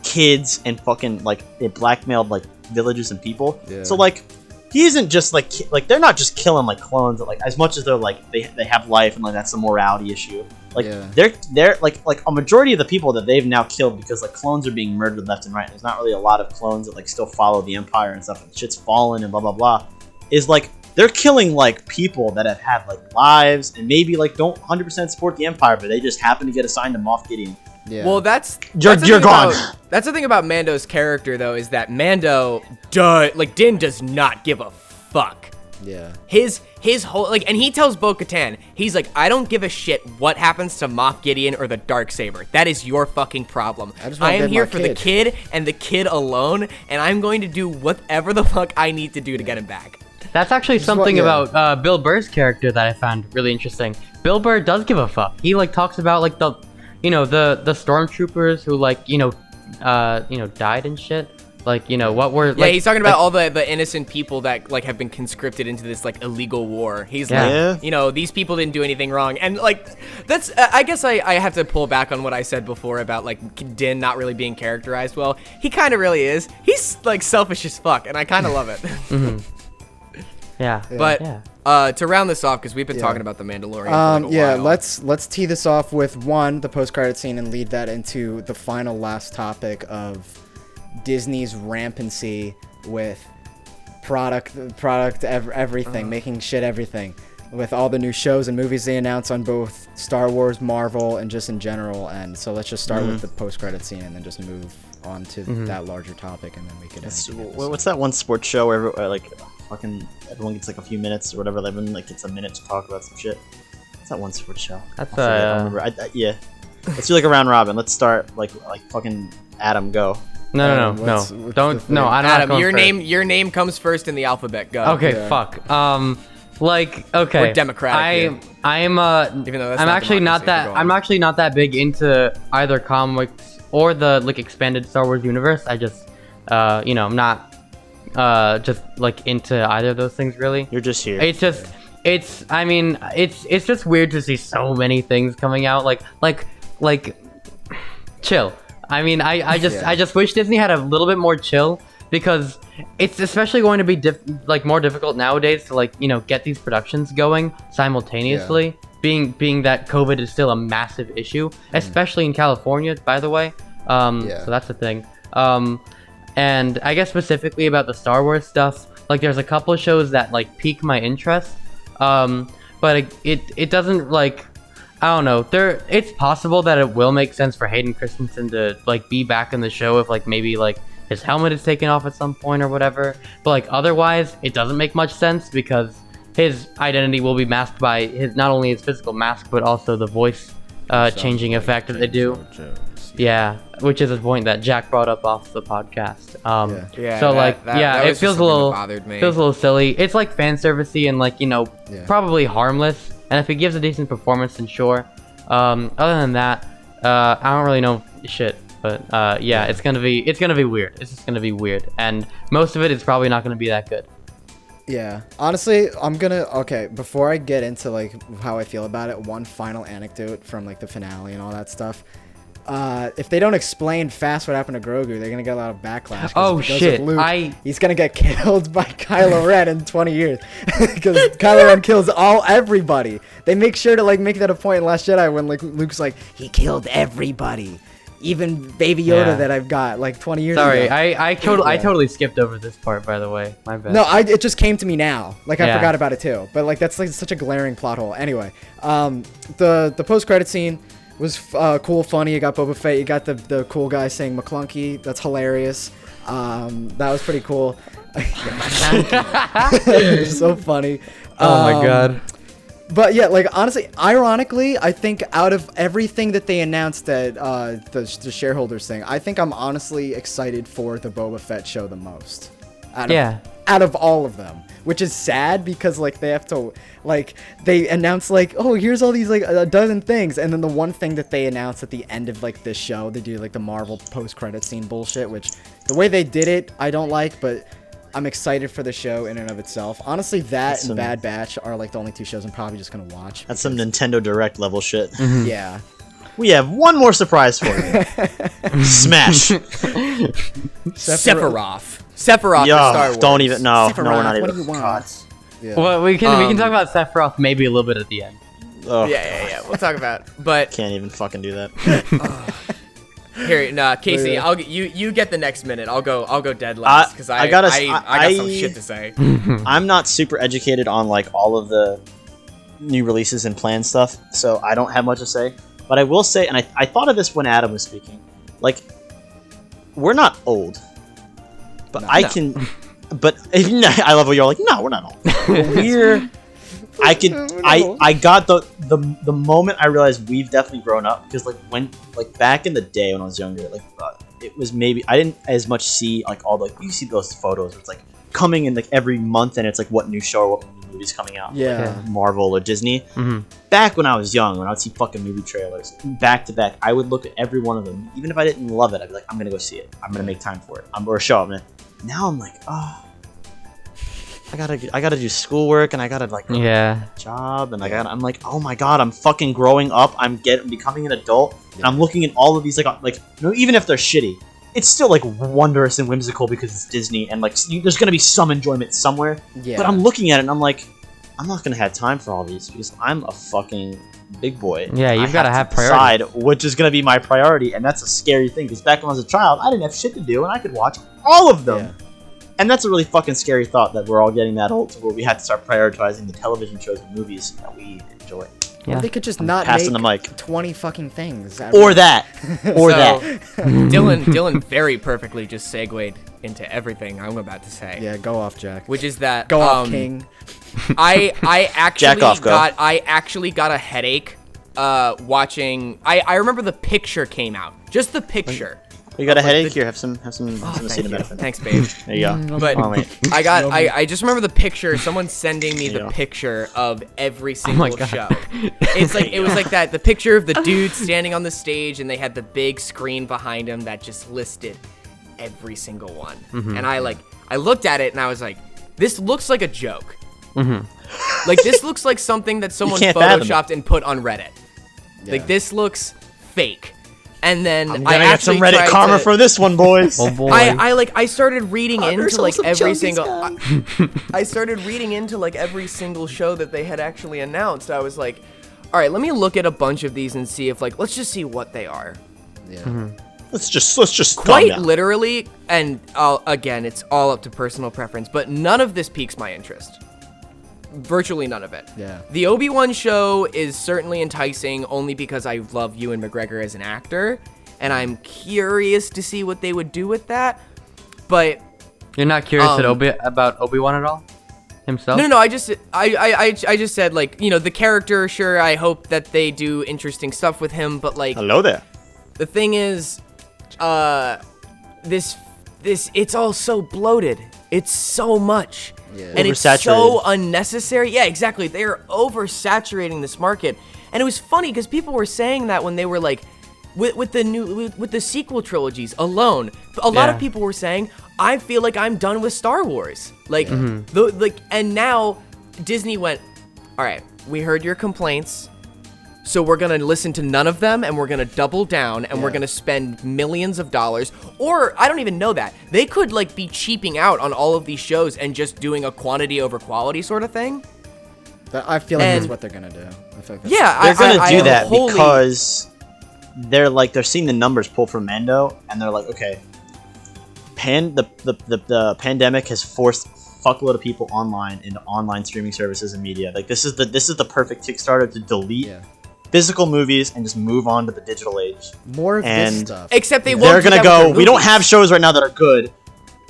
kids and fucking like it blackmailed like villages and people. So like he isn't just like they're not just killing like clones, like as much as they're like they have life and like that's a morality issue. Like they're like a majority of the people that they've now killed, because like clones are being murdered left and right. There's not really a lot of clones that like still follow the Empire and stuff. And shit's fallen and blah blah blah. Is like they're killing like people that have had like lives and maybe like don't 100% support the Empire, but they just happen to get assigned to Moff Gideon. Yeah. Well, you're gone. That's the thing about Mando's character, though, is that Mando, Din does not give a fuck. Yeah. His whole and he tells Bo-Katan, he's like, I don't give a shit what happens to Moff Gideon or the Darksaber. That is your fucking problem. I am here for the kid and the kid alone, and I'm going to do whatever the fuck I need to do to get him back. That's actually something about Bill Burr's character that I found really interesting. Bill Burr does give a fuck. He like talks about like the stormtroopers who like died and shit. Like, what were like, he's talking about all the innocent people that like have been conscripted into this like illegal war. He's like, these people didn't do anything wrong, and like that's I guess I have to pull back on what I said before about like Din not really being characterized well. He kind of really is. He's like selfish as fuck, and I kind of love it. Mm-hmm. Yeah. But to round this off, because we've been talking about the Mandalorian for like a while. Let's tee this off with the post-credit scene and lead that into the final last topic of Disney's rampancy with product everything, making shit everything. with all the new shows and movies they announce on both Star Wars, Marvel, and just in general. And so let's just start with the post-credit scene and then just move on to that larger topic, and then we could. What's that one sports show where like fucking everyone gets like a few minutes or whatever? Everyone like gets a minute to talk about some shit. What's that one sports show? That's I remember. Yeah. Let's do like a round robin. Let's start like fucking Adam, go. No. Don't. No, I'm not Adam, going your first. your name comes first in the alphabet. Go. Okay, Yeah. fuck. Okay. We're democratic. I'm Even though that's I'm not actually not democracy, that. but go on. I'm actually not that big into either comics or the like expanded Star Wars universe. I just, I'm not, just like into either of those things really. You're just here. It's just, it's just weird to see so many things coming out. Like, chill. I mean, I just wish Disney had a little bit more chill, because it's especially going to be more difficult nowadays to get these productions going simultaneously. Being that COVID is still a massive issue, especially in California, by the way. So that's the thing. And I guess specifically about the Star Wars stuff, like there's a couple of shows that like pique my interest. But it doesn't like, I don't know. It's possible that it will make sense for Hayden Christensen to like be back in the show if like maybe like his helmet is taken off at some point or whatever. But like otherwise, it doesn't make much sense because his identity will be masked by not only his physical mask but also the voice changing effect that they do. Yeah, which is a point that Jack brought up off the podcast. So that it was feels just a little something that bothered me. feels a little silly. It's like fan servicey and like probably harmless. And if he gives a decent performance, then sure. Other than that, I don't really know shit. But it's gonna be weird. It's just gonna be weird, and most of it is probably not gonna be that good. Yeah, honestly, before I get into like how I feel about it, one final anecdote from like the finale and all that stuff. If they don't explain fast what happened to Grogu, they're gonna get a lot of backlash. Oh shit! He's gonna get killed by Kylo Ren in 20 years because Kylo Ren kills everybody. They make sure to like make that a point in Last Jedi when like Luke's like he killed everybody, even Baby Yoda that I've got like 20 years ago. Sorry, I totally skipped over this part, by the way. My bad. No, it just came to me now. Like I forgot about it too. But like that's like such a glaring plot hole. Anyway, the post-credit scene was cool, funny. You got Boba Fett. You got the cool guy saying McClunky. That's hilarious. That was pretty cool. It was so funny. Oh my god. But yeah, like honestly, ironically, I think out of everything that they announced at the shareholders thing, I think I'm honestly excited for the Boba Fett show the most. Out of all of them, which is sad because like they have to like they announce like, oh, here's all these like a dozen things, and then the one thing that they announce at the end of like this show, they do like the Marvel post-credit scene bullshit, which the way they did it I don't like, but I'm excited for the show in and of itself. Honestly, that and Bad Batch are like the only two shows I'm probably just gonna watch. That's some Nintendo Direct level shit. Yeah. We have one more surprise for you. Smash. Sephiroth. Sephiroth Yo, in Star Wars. don't even. No, Sephiroth, we're not what even. do you want? God. Yeah. Well, we can talk about Sephiroth maybe a little bit at the end. Oh, Yeah. We'll talk about it. But can't even fucking do that. here, Casey, Yeah. you get the next minute. I'll go dead last because I got some shit to say. I'm not super educated on like all of the new releases and planned stuff, so I don't have much to say. But I will say, and I thought of this when Adam was speaking, like we're not old, but But I love what you're like. No, we're not old. I got the moment I realized we've definitely grown up, because like back in the day when I was younger, like it was maybe I didn't as much see like all the you see those photos where it's like coming in like every month and it's like what new show or what new movie's coming out, like Marvel or Disney. Back when I was young, when I would see fucking movie trailers back to back, I would look at every one of them, even if I didn't love it. I'd be like, I'm gonna go see it. I'm gonna make time for it. Or show up. Now I'm like, oh, I gotta do schoolwork and I gotta like job and I'm like, oh my god, I'm fucking growing up. I'm becoming an adult. And I'm looking at all of these like even if they're shitty, it's still like wondrous and whimsical because it's Disney and like there's gonna be some enjoyment somewhere. But I'm looking at it and I'm like, I'm not gonna have time for all these because I'm a fucking big boy. Yeah, you've got to have decide priorities. which is gonna be my priority, and that's a scary thing because back when I was a child, I didn't have shit to do and I could watch all of them. And that's a really fucking scary thought that we're all getting that old to where we have to start prioritizing the television shows and movies that we enjoy. Well, they could just not Passing make the mic. 20 fucking things. Or that. Or So, that. Dylan very perfectly just segued into everything I'm about to say. Yeah, go off, Jack. Which is that Go off, King. I actually Jack off, go. I actually got a headache watching. I remember the picture came out. Just the picture. You got a like headache? the- Here, have some acetaminophen. Thanks, babe. There you go. But Oh, wait. I just remember the picture. Someone sending me the Yeah. picture of every my single God. show. It's like it was like that. The picture of the dude standing on the stage, and they had the big screen behind him that just listed every single one. And I looked at it and I was like, this looks like a joke. Like this looks like something that someone can't fathom it. photoshopped and put on Reddit. Like this looks fake. And then I'm I gonna get some actually Reddit tried karma to- for this one, boys. Oh boy. I started reading into like every single guys. I started reading into like every single show that they had actually announced. I was like, all right, let me look at a bunch of these and see if like let's just see what they are. Yeah. Let's just calm Quite down. literally, and again, it's all up to personal preference, but none of this piques my interest. Virtually none of it. Yeah. The Obi-Wan show is certainly enticing only because I love Ewan McGregor as an actor, and I'm curious to see what they would do with that. But You're not curious about Obi-Wan at all? Himself? no, I just said like, you know, the character, sure, I hope that they do interesting stuff with him, but like Hello there. the thing is this it's all so bloated. It's so much. Yeah. And it's so Oversaturated. unnecessary. Yeah, exactly. They are oversaturating this market. And it was funny because people were saying that when they were like with the sequel trilogies alone. A lot of Yeah. people were saying, I feel like I'm done with Star Wars. Like and now Disney went, all right, we heard your complaints. So we're going to listen to none of them, and we're going to double down, and we're going to spend millions of dollars. Or, I don't even know that. They could, like, be cheaping out on all of these shows and just doing a quantity over quality sort of thing. I feel like that's And- what they're gonna do. I feel like that's Yeah, They're gonna I do am that wholly- because they're seeing the numbers pull from Mando, and they're like, okay, the pandemic has forced a fuckload of people online into online streaming services and media. Like this is the perfect Kickstarter to delete physical movies and just move on to the digital age. more of this and- stuff. Except they won't They're do gonna that with go. their We don't movies." have shows right now that are good.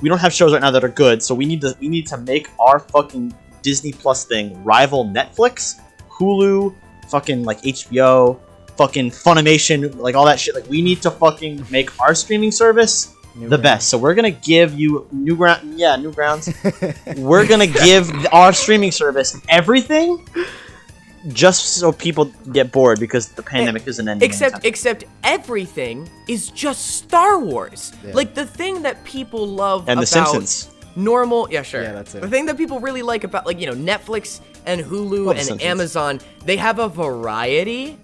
We don't have shows right now that are good. So we need to make our fucking Disney Plus thing rival Netflix, Hulu, fucking like HBO, fucking Funimation, like all that shit. Like we need to fucking make our streaming service the best. So we're gonna give you new grounds. We're gonna give our streaming service everything. Just so people get bored because the pandemic isn't ending. Except everything is just Star Wars. Yeah. Like the thing that people love And about The Simpsons. normal, yeah, sure. Yeah, that's it. The thing that people really like about like, you know, Netflix and Hulu Well, The and Simpsons. Amazon, they have a variety.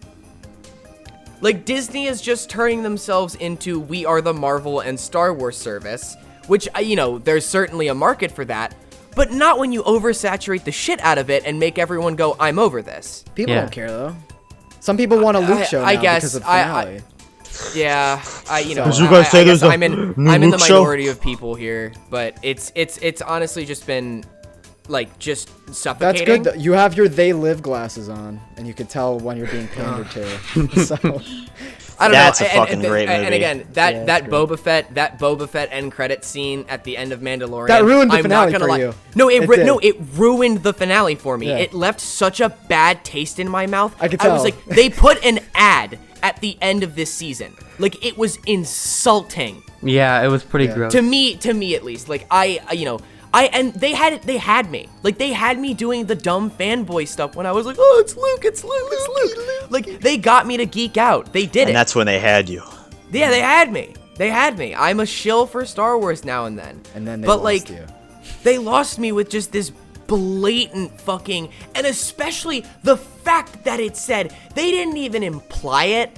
Like Disney is just turning themselves into we are the Marvel and Star Wars service, which you know, there's certainly a market for that. But not when you oversaturate the shit out of it and make everyone go, I'm over this. People Yeah. don't care though. Some people want a Luke show now I guess, because of the finale. Yeah, you know, Did you guys say I guess there's a I'm in new the Luke show? minority of people here, but it's honestly just been like just That's suffocating. good. You have your They Live glasses on, and you can tell when you're being pandered to. So I don't That's know. a fucking great And movie. again, Yeah, that it's Boba Fett end credit scene at the end of Mandalorian. That ruined the I'm finale not gonna for lie. you. No, It did. it ruined the finale for me. Yeah. It left such a bad taste in my mouth. I could I was tell. like, they put an ad at the end of this season. Like it was insulting. Yeah, it was pretty Yeah. gross. To me at least. Like and they had me. Like they had me doing the dumb fanboy stuff when I was like, oh, it's Luke. Like they got me to geek out. They did And it. that's when they had you. Yeah, they had me. I'm a shill for Star Wars now and then. and then they but lost like you. they lost me with just this blatant fucking, and especially the fact that it said they didn't even imply it.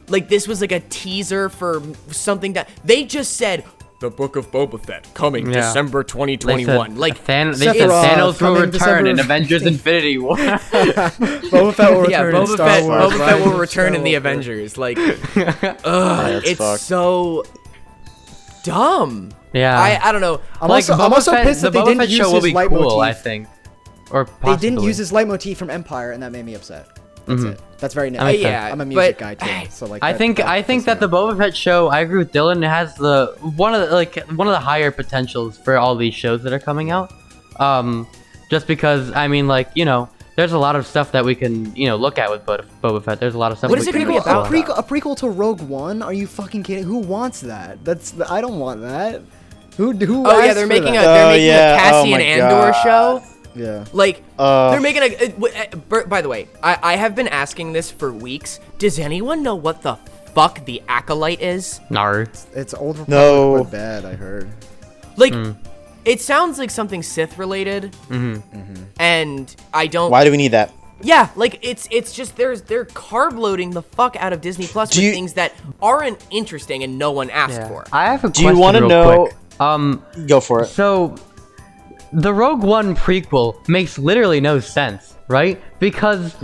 Like this was like a teaser for something that they just said. The Book of Boba Fett coming Yeah. December They 2021. said, Like they said Sephiroth Thanos will coming return December in Avengers Infinity War. Boba Fett will return yeah, in Boba Star Fett, Wars. Boba Fett will Rise of return in the Skywalker. Avengers. Like, That's it's fucked. so. dumb. Yeah. I don't know. I'm also pissed that the they Boba didn't Fett use show will his be leitmotif. cool, I think. Or They possibly. didn't use his leitmotif from Empire, and that made me upset. That's it. That's very That makes nitpicky. sense. I'm a music but- guy too, so like. I think that the Boba Fett show, I agree with Dylan, it has one of the higher potentials for all these shows that are coming out. Just because I mean, like, you know, there's a lot of stuff that we can, you know, look at with Boba Fett. There's a lot of stuff. What we is it can gonna be explore. about? A prequel to Rogue One? Are you fucking kidding? Who wants that? I don't want that. Who? Oh yeah, asked they're for making that? a Cassian Andor show. Yeah. Like they're making by the way, I have been asking this for weeks. Does anyone know what the fuck the Acolyte is? No. It's Old Republic, No. but bad. I heard. Like, it sounds like something Sith related, and I don't. Why do we need that? Yeah, like it's just they're carb loading the fuck out of Disney Plus with things that aren't interesting and no one asked for. I have a Do you question want to real know? quick. Go for it. So, the Rogue One prequel makes literally no sense, right? Because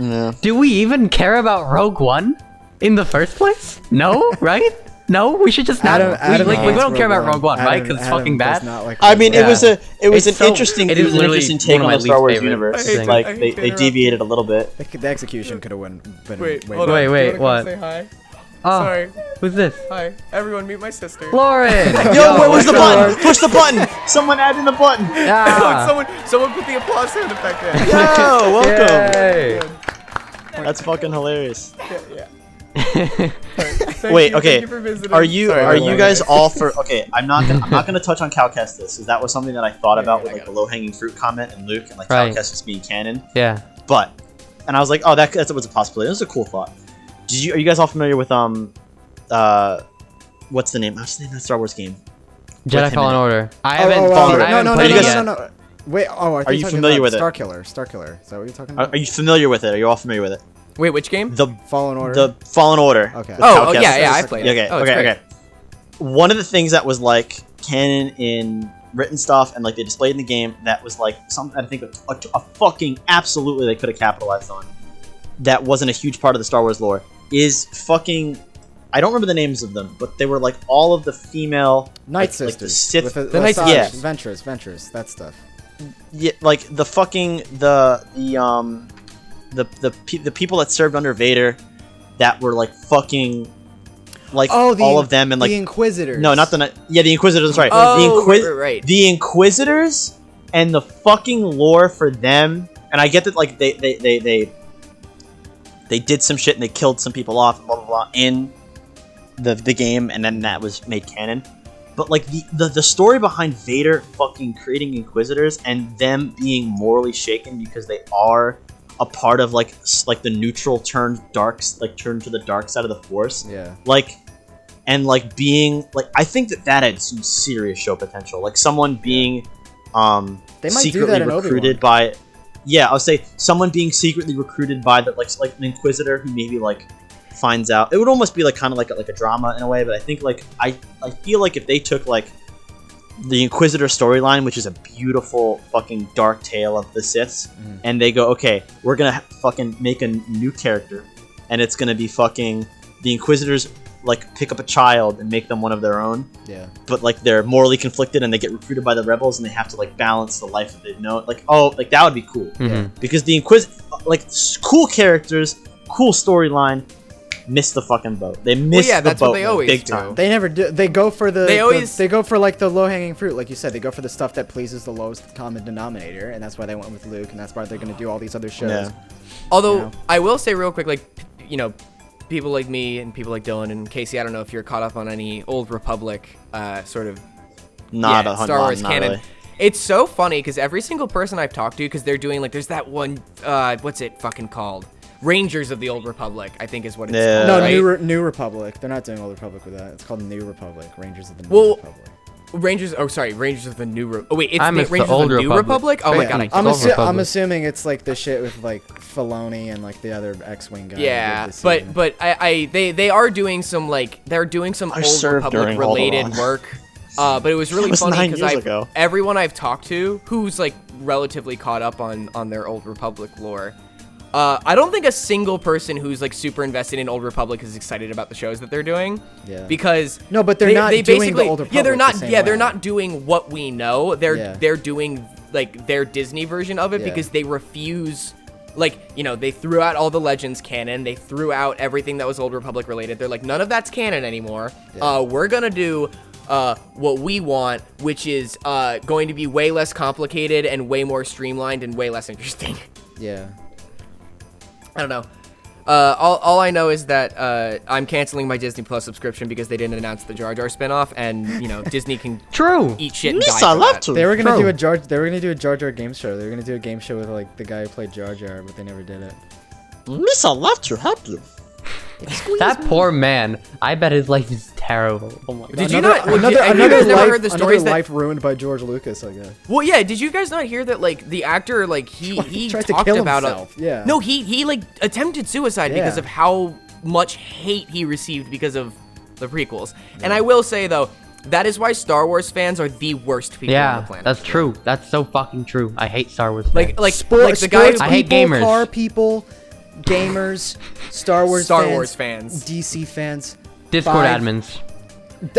do we even care about Rogue One in the first place? No, right? No, we should just not. We don't care about Rogue One, right? Because it's fucking bad. I mean, it was an It's interesting literally take one of on my the Star Wars least favorite universe. things. Like I hate to they deviated a little bit. The execution could have been Wait, way hold better. on. Wait, Do you wanna what? come Say hi. Oh, Sorry. who's this? Hi, everyone. Meet my sister. Lauren. Yo, where was the button? Push the button. Someone add in the button. Look, someone put the applause sound effect in. Yo, welcome. Yay. That's fucking hilarious. Yeah. Wait, okay. Thank you for visiting. Are you Sorry, guys all for? Okay, I'm not gonna touch on Cal Kestis because that was something that I thought about with like the low hanging fruit comment and Luke and like Right. Cal Kestis being canon. Yeah. And I was like, oh, that was a possibility. It was a cool thought. Are you guys all familiar with what's the name? What's the name of that Star Wars game? Jedi him Fallen in it. Order. I haven't played it yet. No. Wait, Are you familiar with it? Starkiller. Is that what you're talking about? Are you familiar with it? Are you all familiar with it? Wait, which game? The Fallen Order. The Fallen Order. Okay. With Cal Kestis. yeah, I played it. Okay, Oh, it's great. okay. One of the things that was like canon in written stuff and like they displayed in the game that was like something I think a fucking absolutely they could have capitalized on. That wasn't a huge part of the Star Wars lore. Is fucking. I don't remember the names of them, but they were like all of the female Night like the Sisters. Sith. The Night Sisters. Yeah. Ventures, that stuff. Yeah, like the fucking the people that served under Vader, that were like fucking, like all of them and like the Inquisitors. no, not the the Inquisitors. Sorry, Oh, right. The Inquisitors and the fucking lore for them. And I get that like they did some shit and they killed some people off and blah blah blah in the game, and then that was made canon. But like the story behind Vader fucking creating Inquisitors and them being morally shaken because they are a part of like the neutral turn to the dark side of the Force. Yeah. Like, and like being like, I think that had some serious show potential. Like someone being They might do secretly that in recruited Obi-Wan. by. Yeah, I would say someone being secretly recruited by the like an Inquisitor who maybe like finds out. It would almost be like kind of like a drama in a way, but I think like I feel like if they took like the Inquisitor storyline, which is a beautiful fucking dark tale of the Siths, and they go, okay, we're gonna fucking make a new character, and it's gonna be fucking the Inquisitors like pick up a child and make them one of their own. Yeah. But like they're morally conflicted and they get recruited by the rebels and they have to like balance the life that they've known. Like, oh, like that would be cool. Yeah. Because the like cool characters, cool storyline, missed the fucking boat. They missed the that's boat what they always big do. time. They never do. They go for They always- they go for like the low hanging fruit, like you said. They go for the stuff that pleases the lowest common denominator, and that's why they went with Luke, and that's why they're gonna do all these other shows. Yeah. Although You know? I will say real quick, like, you know, people like me and people like Dylan and Casey, I don't know if you're caught up on any Old Republic sort of Not yeah, a Star Wars not canon. really. It's so funny because every single person I've talked to, because they're doing like, there's that one, what's it fucking called? Rangers of the Old Republic, I think is what it's Yeah. called. No, right? New Republic. They're not doing Old Republic with that. It's called New Republic. Rangers of the New Well, Republic. Rangers of the New oh wait, it's I the missed the Rangers Old of the New Republic. Republic? Oh my Yeah, god, I I'm, Old Republic. I'm assuming it's like the shit with like Filoni and like the other X-wing guy. yeah, but they are doing some like they're doing some I Old served Republic during related Alderaan. work. But it was really was funny 9 because years ago. everyone I've talked to who's like relatively caught up on their Old Republic lore, I don't think a single person who's like super invested in Old Republic is excited about the shows that they're doing. Yeah. Because no, but they're not doing basically, the Old Republic. Yeah, they're not. The same Yeah, way. they're not doing what we know. They're Yeah. doing like their Disney version of it Yeah. because they refuse. Like, you know, they threw out all the Legends canon. They threw out everything that was Old Republic related. They're like, none of that's canon anymore. Yeah. We're gonna do what we want, which is going to be way less complicated and way more streamlined and way less interesting. Yeah. I don't know. All I know is that I'm canceling my Disney Plus subscription because they didn't announce the Jar Jar spinoff, and you know Disney can True. eat shit and die for that. They were gonna True. do a Jar. They were gonna do a Jar Jar game show. They were gonna do a game show with like the guy who played Jar Jar, but they never did it. Miss, I'd love to help you. That poor man. I bet his life is terrible. Oh my god. Did you not? Have you guys never heard the stories that? Life ruined by George Lucas, I guess. Well, yeah. Did you guys not hear that? Like the actor, like he tried to talked kill about himself. Yeah. No, he like attempted suicide because Yeah. of how much hate he received because of the prequels. And I will say though, that is why Star Wars fans are the worst people on the Yeah, planet. that's true. That's so fucking true. I hate Star Wars. Like fans. the guy. I hate people, gamers. Car people, gamers, Star Wars fans. DC fans. Discord 5. admins.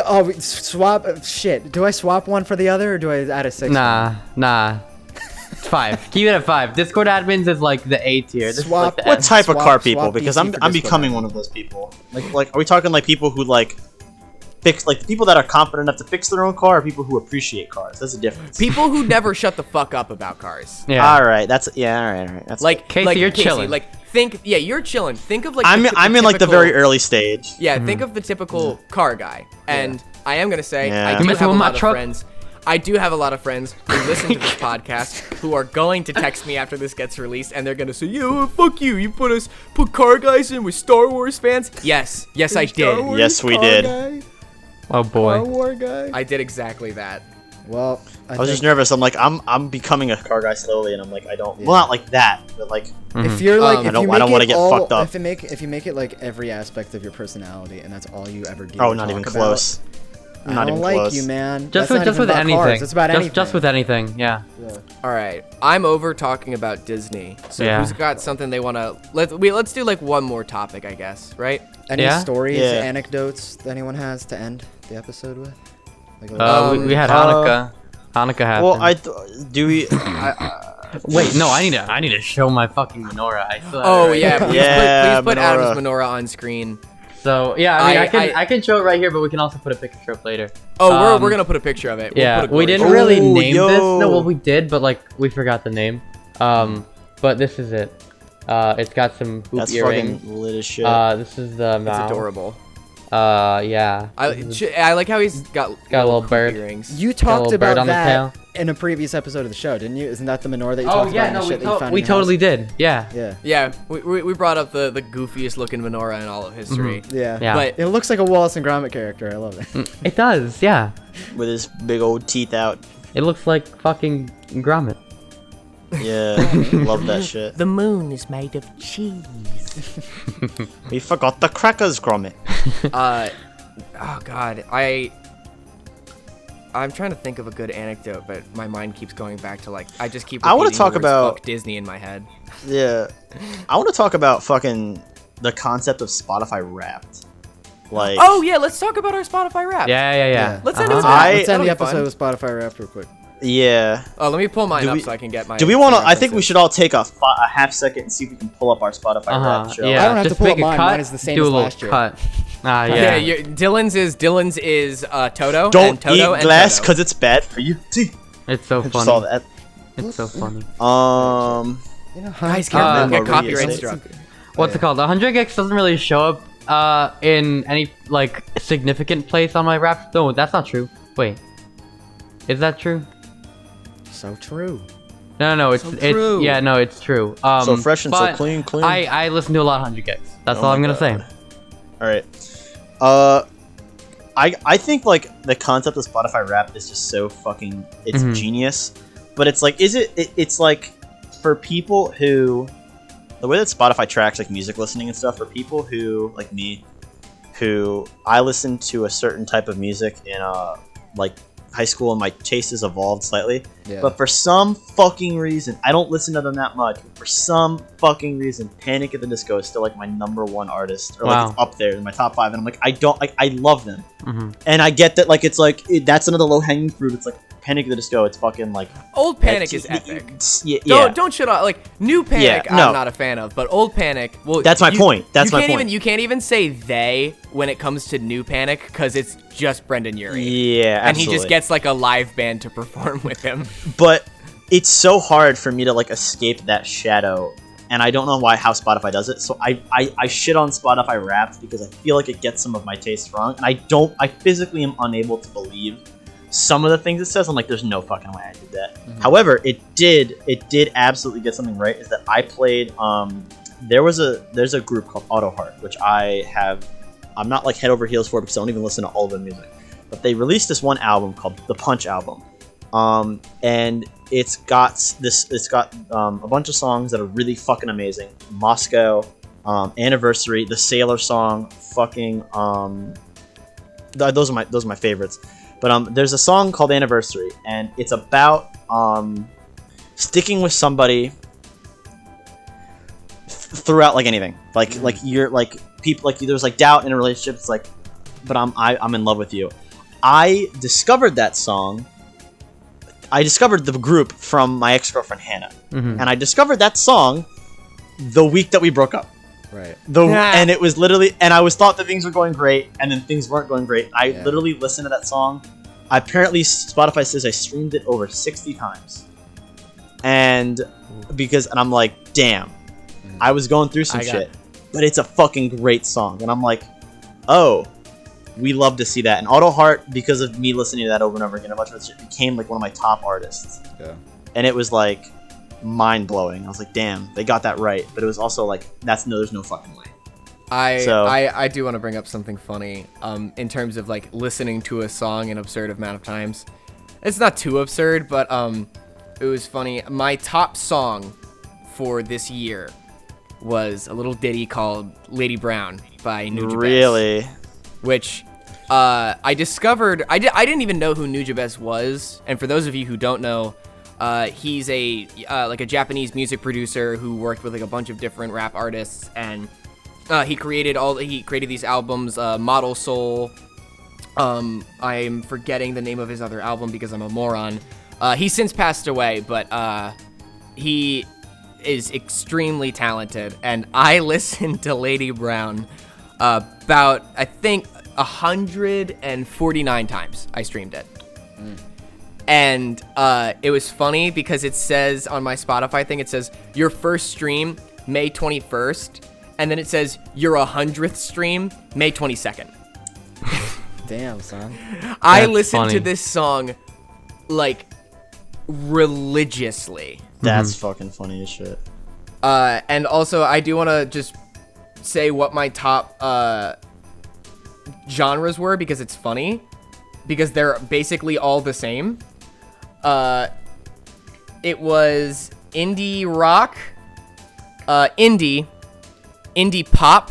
Oh, swap. Shit. Do I swap one for the other, or do I add a 6? Nah. It's 5. Keep it at 5. Discord admins is like the A tier. This is Swap- like the What S. type of car swap people? Because DC for I'm Discord becoming admin. one of those people. Like, are we talking like people who like fix, like people that are confident enough to fix their own car, or people who appreciate cars? That's the difference. People who never shut the fuck up about cars. Yeah. All right, all right. That's Like Casey, you're chilling. Like you're chilling. Think of like I'm in like the typical- very early stage. Yeah, think of the typical car guy. And I am gonna say Yeah. I You do messing have a with my lot of truck? friends. I do have a lot of friends who listen to this podcast who are going to text me after this gets released, and they're gonna say, "Yo, fuck you! You put car guys in with Star Wars fans." Yes, I did. Yes, we did. Oh boy. War guy. I did exactly that. Well, I was just nervous. I'm like, I'm becoming a car guy slowly, and I'm like, I don't. Well, not like that, but like. If you're like, if I don't you make wanna it get all, fucked up. if you make it like every aspect of your personality, and that's all you ever do. Oh, or not even talk close. About, I Not don't even like close. you, man. Just That's not with even about anything. Cars. It's about anything. Just with anything. Yeah. All right, I'm over talking about Disney. So Yeah. who's got something they wanna? Let's do like one more topic, I guess. Right? Any Yeah? stories, Yeah. anecdotes that anyone has to end the episode with? Like We had Hanukkah. Hanukkah happened. Well, do we? Wait, no, I need to show my fucking menorah. I still have it Oh right yeah, here. please Yeah, put menorah. Adam's menorah on screen. So yeah, I mean, I- I can show it right here, but we can also put a picture up later. Oh, we're gonna put a picture of it. We'll Yeah, put a we glory didn't shot. really Oh, name this. No, yo. well, we did, but like we forgot the name. But this is it. It's got some hoop That's earrings. fucking lit as shit. This is the It's mouth. adorable. Yeah. I like how he's got Got a little hoop bird. earrings. You a talked little bird about on the that tail. in a previous episode of the show, didn't you? Isn't that the menorah that you Oh talked yeah, about? no, and the shit that you found in we your totally house? did. Yeah. Yeah. Yeah, we brought up the goofiest looking menorah in all of history. Yeah. Yeah. But It looks like a Wallace and Gromit character. I love it. It does. Yeah. With his big old teeth out. It looks like fucking Gromit. Yeah, love that shit. The moon is made of cheese. We forgot the crackers, Gromit. oh god, I'm trying to think of a good anecdote, but my mind keeps going back to like I just keep. I wanna repeating the talk words, about- fuck Disney in my head. Yeah, I want to talk about fucking the concept of Spotify Wrapped. Like, Oh yeah, let's talk about our Spotify rap. Yeah. Let's end Uh-huh. it with that. Let's That'll end the be fun. episode with Spotify Wrapped real quick. yeah. Oh, let me pull mine Do up we- so I can get my. Do we want to? I think we references. should all take a half second and see if we can pull up our Spotify Wrapped show. Yeah. I don't have to just pull make up a mine. cut. Mine is the same do as a little last year. cut. Yeah, Yeah. Dylan's is Toto. Don't and Toto eat and glass Toto. because it's bad for you. It's so I just saw funny. that. It's so funny. You know, Guys, Uh, can't get Maria copyright said- struck. What's it called? 100 gigs doesn't really show up in any like significant place on my rap. No, that's not true. Wait, is that true? So true. No, it's true. yeah, no, it's true. So fresh and so but clean. I listen to a lot of 100 gigs. That's Oh all my I'm gonna God. say. All right. I think like the concept of Spotify Wrapped is just so fucking it's Mhm. genius. But it's like it's like for people who the way that Spotify tracks like music listening and stuff for people who like me who I listen to a certain type of music in like high school and my taste has evolved slightly. Yeah. But for some fucking reason, I don't listen to them that much. But for some fucking reason, Panic at the Disco is still like my number one artist, or like it's up there in my top 5. And I'm like, I love them. And I get that like it's like that's another low hanging fruit. It's like Panic at the Disco. It's fucking like old Panic is epic. Yeah. Don't shit on like new Panic. Yeah, no. I'm not a fan of, but old Panic. Well, that's my point. That's my point. You can't even say they when it comes to new Panic because it's just Brendan Urie. Yeah, absolutely. And he just gets like a live band to perform with him. But it's so hard for me to like escape that shadow, and I don't know how Spotify does it. So I shit on Spotify Wrapped because I feel like it gets some of my tastes wrong, and I physically am unable to believe some of the things it says. I'm like, there's no fucking way I did that. However, it did absolutely get something right. Is that I played there's a group called Auto Heart, which I'm not like head over heels for because I don't even listen to all of their music, but they released this one album called the Punch album, and it's got a bunch of songs that are really fucking amazing. Moscow, Anniversary, the Sailor song, fucking those are my favorites. But there's a song called Anniversary, and it's about sticking with somebody throughout like anything. Like you're like people like there's like doubt in a relationship. It's like, but I'm in love with you. I discovered that song. I discovered the group from my ex-girlfriend Hannah, and I discovered that song the week that we broke up. Right. And it was literally, and I thought that things were going great, and then things weren't going great. I literally listened to that song. Apparently, Spotify says I streamed it over 60 times, and I'm like, damn, I was going through some shit, but it's a fucking great song, and I'm like, oh, we love to see that. And Auto Heart, because of me listening to that over and over again, a bunch of it became like one of my top artists. Yeah. And it was like mind blowing. I was like, damn, they got that right. But it was also like, there's no fucking way. I do want to bring up something funny in terms of like listening to a song an absurd amount of times. It's not too absurd, but it was funny. My top song for this year was a little ditty called Lady Brown by Nujabes. Really? Which I discovered. I didn't even know who Nujabes was. And for those of you who don't know, he's a Japanese music producer who worked with like a bunch of different rap artists, and he created these albums, Model Soul. I'm forgetting the name of his other album because I'm a moron. He's since passed away, but he is extremely talented, and I listened to Lady Brown about, I think, 149 times I streamed it. And it was funny because it says on my Spotify thing, it says your first stream May 21st, and then it says your 100th stream May 22nd. Damn, son. I listened to this song like religiously. That's fucking funny as shit. And also I do want to just say what my top genres were, because it's funny, because they're basically all the same. It was indie rock, indie pop,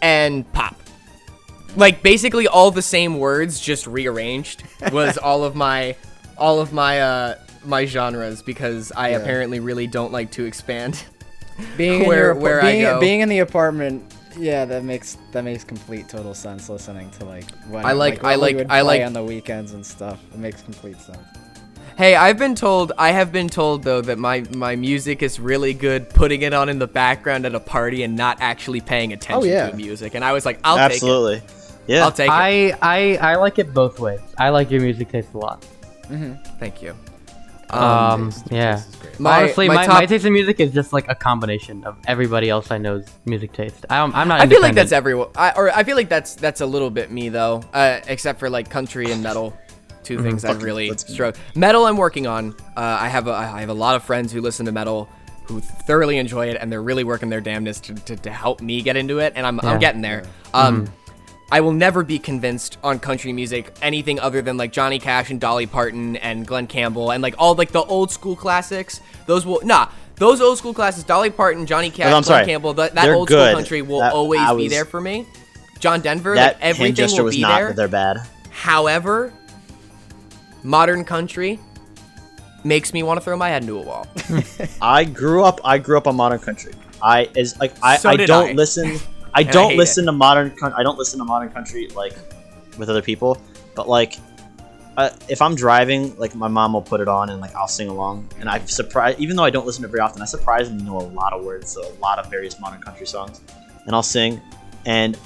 and pop. Like basically all the same words, just rearranged, was all of my my genres, because I apparently really don't like to expand. Being in the apartment, yeah, that makes complete total sense. Listening to like what I would play on the weekends and stuff, it makes complete sense. Hey, I have been told though that my music is really good putting it on in the background at a party and not actually paying attention to the music, and I was like, I'll take it. Yeah, I'll take it. I like it both ways. I like your music taste a lot. Thank you. Yeah. Honestly, my taste in music is just like a combination of everybody else I know's music taste. I'm not. I feel like that's everyone. I feel like that's a little bit me though, except for like country and metal, two things I've really struggled. Metal I'm working on. I have a lot of friends who listen to metal, who thoroughly enjoy it, and they're really working their damnedest to help me get into it, and I'm getting there. I will never be convinced on country music anything other than like Johnny Cash and Dolly Parton and Glenn Campbell and like all like the old school classics. Those old school classics, Dolly Parton, Johnny Cash, Glenn Campbell, that old school country will always be there for me. John Denver, like everything will be there. That they're bad. However, modern country makes me want to throw my head into a wall. I grew up on modern country. I did don't I. listen. I And I don't hate listen to modern. I don't listen to modern country like with other people. But like, if I'm driving, like my mom will put it on and like I'll sing along. And I'm surprised, even though I don't listen to it very often, I surprisingly know a lot of words to a lot of various modern country songs. And I'll sing, and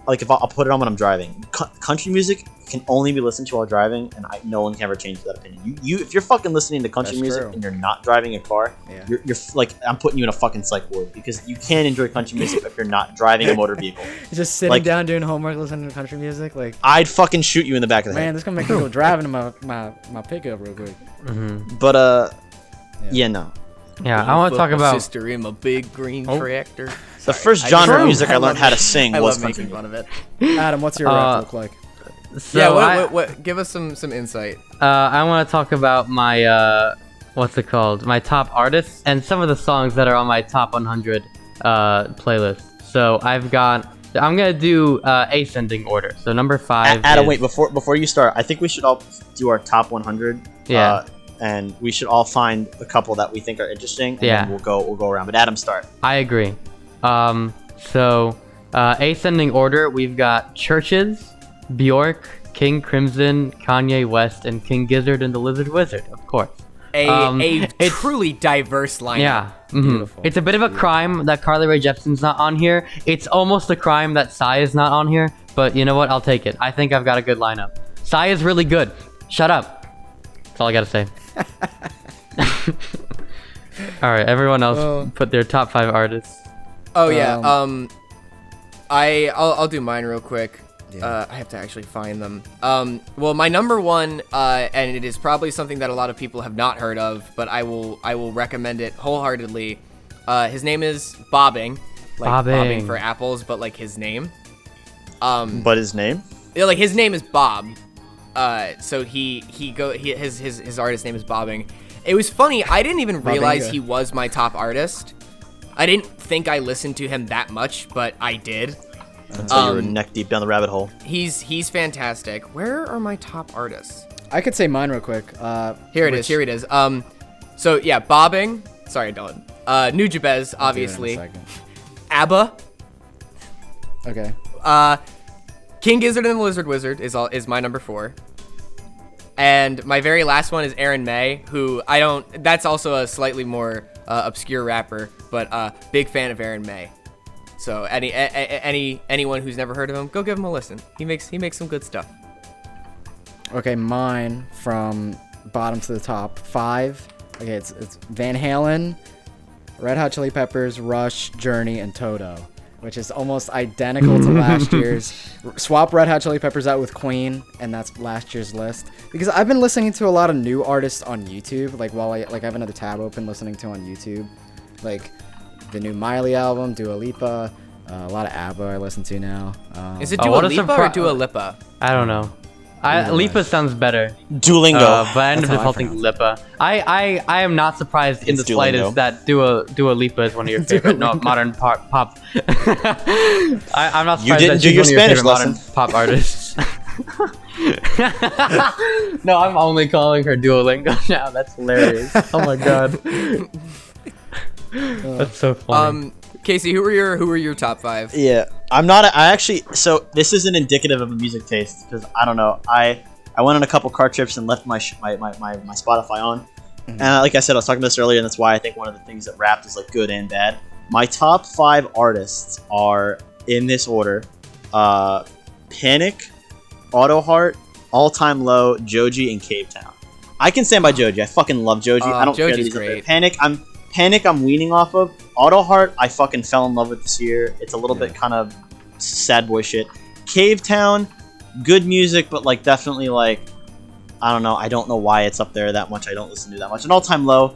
like if I'll put it on when I'm driving. Country music can only be listened to while driving, and no one can ever change that opinion. You if you're fucking listening to country That's music true. and you're not driving a car, Yeah. you're like, I'm putting you in a fucking psych ward, because you can't enjoy country music if you're not driving a motor vehicle. Just sitting Like- down doing homework, listening to country music. Like, I'd fucking shoot you in the back of the man, head. this gonna make me go driving to my pickup real quick. But yeah, no. Yeah, I want to talk about. sister in my big green tractor. The first I genre just- of music I I learned love how to it. sing I was love country making music. fun of it. Adam, what's your rap look like? So Yeah, I, what? Give us some insight. I want to talk about my what's it called? My top artists and some of the songs that are on my top 100 playlist. So I'm gonna do ascending order. So number 5. Adam, is- wait, before you start, I think we should all do our top 100. Yeah. And we should all find a couple that we think are interesting, and Yeah. then we'll go around. But Adam, start. I agree. So ascending order, we've got Churches, Bjork, King Crimson, Kanye West, and King Gizzard and the Lizard Wizard, of course. A it's- truly diverse lineup. Yeah. Beautiful. It's a bit of a crime that Carly Rae Jepsen's not on here. It's almost a crime that Psy is not on here, but you know what? I'll take it. I think I've got a good lineup. Psy is really good. Shut up. That's all I gotta say. All right, everyone else Well- put their top 5 artists. Oh yeah. I'll do mine real quick. I have to actually find them. Well, my number one, and it is probably something that a lot of people have not heard of, but I will recommend it wholeheartedly. His name is Bobbing, like Bobbing. for apples, but like his name. But his name? Yeah, like his name is Bob. So his artist name is Bobbing. It was funny. I didn't even realize Bobbinga. he was my top artist. I didn't think I listened to him that much, but I did. Until you were neck deep down the rabbit hole. He's fantastic. Where are my top artists? I could say mine real quick. Here it is. So yeah, Bobbing. Sorry, Dylan. Nujabes, I'll do it in a obviously. second. ABBA. Okay. King Gizzard and the Lizard Wizard is my number 4. And my very last one is Aaron May, who that's also a slightly more obscure rapper, but big fan of Aaron May. So anyone who's never heard of him, go give him a listen. He makes some good stuff. Okay, mine from bottom to the top 5. Okay, it's Van Halen, Red Hot Chili Peppers, Rush, Journey, and Toto, which is almost identical to last year's. Swap Red Hot Chili Peppers out with Queen, and that's last year's list. Because I've been listening to a lot of new artists on YouTube, like while I have another tab open listening to on YouTube, like the new Miley album, Dua Lipa, a lot of ABBA I listen to now. Is it Oh, Dua what a Lipa or surpri- Dua Lipa? I don't know. Lipa sounds better. Duolingo. But I ended That's up how I defaulting pronounce Lipa. I am not surprised in It's the slightest Duolingo. that Dua Lipa is one of your favorite modern pop. I'm not surprised You didn't that do she's your one of your Spanish favorite modern lesson. pop artists. No, I'm only calling her Duolingo now. That's hilarious. Oh my god. That's so funny. Casey, who were your top 5? Yeah, I'm not. I actually. So this isn't indicative of a music taste, because I don't know. I went on a couple car trips and left my Spotify on, and like I said, I was talking about this earlier, and that's why I think one of the things that Wrapped is like good and bad. My top 5 artists are in this order: Panic, Autoheart, All Time Low, Joji, and Cave Town. I can stand by Joji. I fucking love Joji. I don't care that Joji's he's up there. great. Panic, I'm weaning off of. Autoheart, I fucking fell in love with this year. It's a little bit kind of sad boy shit. Cave Town, good music, but like definitely like, I don't know. I don't know why it's up there that much. I don't listen to that much. And All Time Low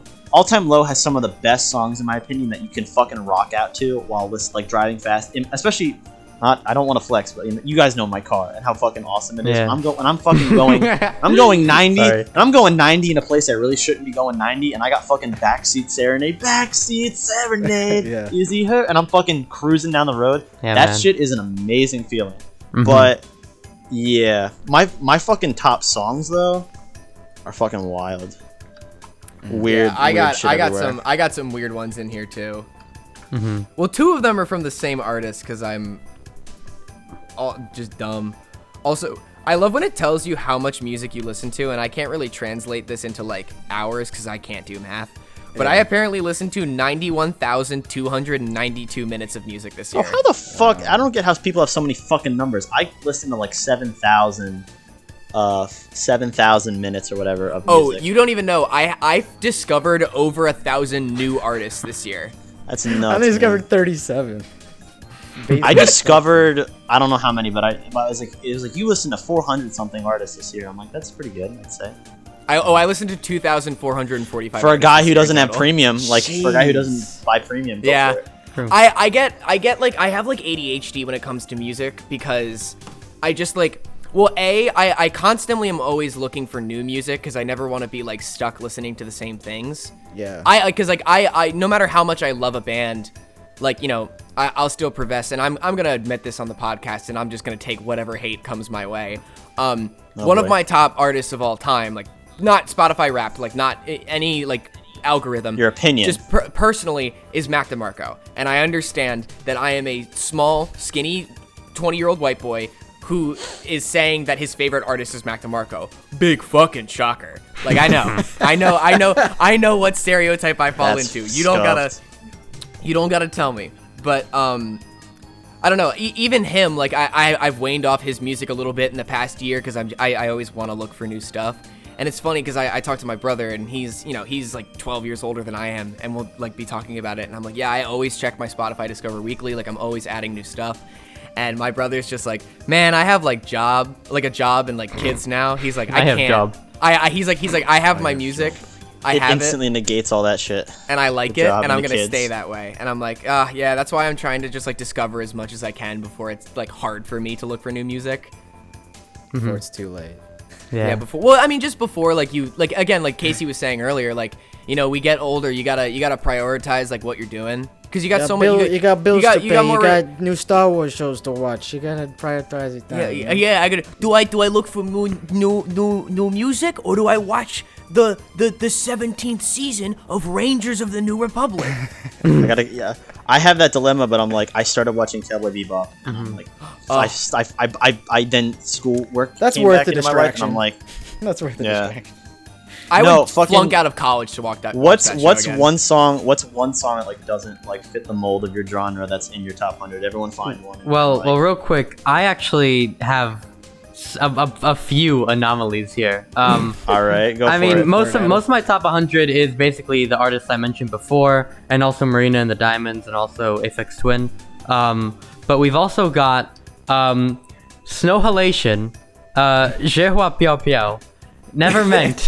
has some of the best songs in my opinion that you can fucking rock out to while like driving fast. Especially, I don't want to flex, but you guys know my car and how fucking awesome it is. Yeah. I'm going 90, Sorry. and I'm going 90 in a place I really shouldn't be going 90, and I got fucking backseat serenade, Yeah. Izzy her, and I'm fucking cruising down the road. Yeah, That man. shit is an amazing feeling. Mhm. But yeah, my fucking top songs though, are fucking wild. Weird. Yeah, I got everywhere. some weird ones in here too. Mm-hmm. Well, 2 of them are from the same artist because I'm all just dumb. Also, I love when it tells you how much music you listen to, and I can't really translate this into like hours because I can't do math. But I apparently listened to 91,292 minutes of music this year. Oh, how the fuck? I don't get how people have so many fucking numbers. I listen to like 7,000 minutes or whatever of music. Oh, you don't even know. I've discovered over 1,000 new artists this year. That's nuts. I discovered 37. I discovered I don't know how many, but it was like you listened to 400 something artists this year. I'm like, that's pretty good, I'd say. I listened to 2,445 for a guy who doesn't have total. premium, like for a guy who doesn't buy premium. Yeah. Go for it. I get like I have like ADHD when it comes to music because I just like I constantly am always looking for new music because I never want to be like stuck listening to the same things. Yeah. I no matter how much I love a band, like, you know, I'll still profess, and I'm gonna admit this on the podcast, and I'm just gonna take whatever hate comes my way. One of my top artists of all time, like not Spotify Wrapped, like not any like algorithm. Your opinion. Just personally is Mac DeMarco, and I understand that I am a small, skinny, 20-year-old white boy who is saying that his favorite artist is Mac DeMarco. Big fucking shocker. Like I know what stereotype I fall That's into. scuffed. You don't gotta tell me. But I don't know. Even him, like I've waned off his music a little bit in the past year because I always want to look for new stuff. And it's funny because I talked to my brother, and he's like 12 years older than I am, and we'll like be talking about it. And I'm like, yeah, I always check my Spotify Discover weekly. Like I'm always adding new stuff. And my brother's just like, man, I have like a job and like kids now. He's like, I can't. have job. He's like, I have my music. I It have instantly negates all that shit. and I like The it, job and I'm and the gonna kids. stay that way. And I'm like, yeah, that's why I'm trying to just like discover as much as I can before it's like hard for me to look for new music. Before it's too late. Yeah, before. Well, I mean, just before, like you, like again, like Casey was saying earlier, like we get older, you gotta prioritize like what you're doing because you got so many. You got bills to pay. You more- got new Star Wars shows to watch. You gotta prioritize it. Yeah. I gotta. Do I look for new music, or do I watch the 17th season of Rangers of the New Republic? I have that dilemma, but I'm like, I started watching Cowboy Bebop, and I'm like, I then schoolwork. That's came worth back the into my life, and distraction. I'm like, That's worth the Yeah. distraction. I No, would fucking- flunk out of college to watch that. what's show again. one song that like doesn't like fit the mold of your genre that's in your top 100? Everyone find one. Well, real quick, I actually have a few anomalies here. all right, go for I mean, it. most of my top 100 is basically the artists I mentioned before, and also Marina and the Diamonds, and also Aphex Twin. But we've also got Snow Halation, Je Hua Piao Piao, Never Meant,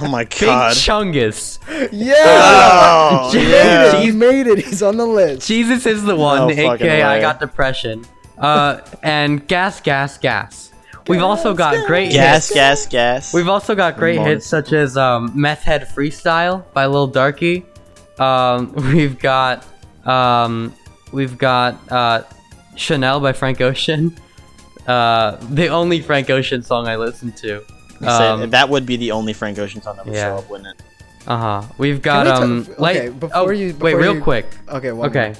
Oh my Big god. Chungus. Yeah! Oh, yeah. He made it. He's on the list. Jesus is the one, No fucking aka I way. Got Depression. And Gas Gas Gas. We've also got great Gas, hits. gas, gas. We've also got great Monster. hits such as Meth Head Freestyle by Lil Darky. We've got Chanel by Frank Ocean. The only Frank Ocean song I listen to. That would be the only Frank Ocean song that would yeah. show up, wouldn't it? We've got quick. Okay, one Okay.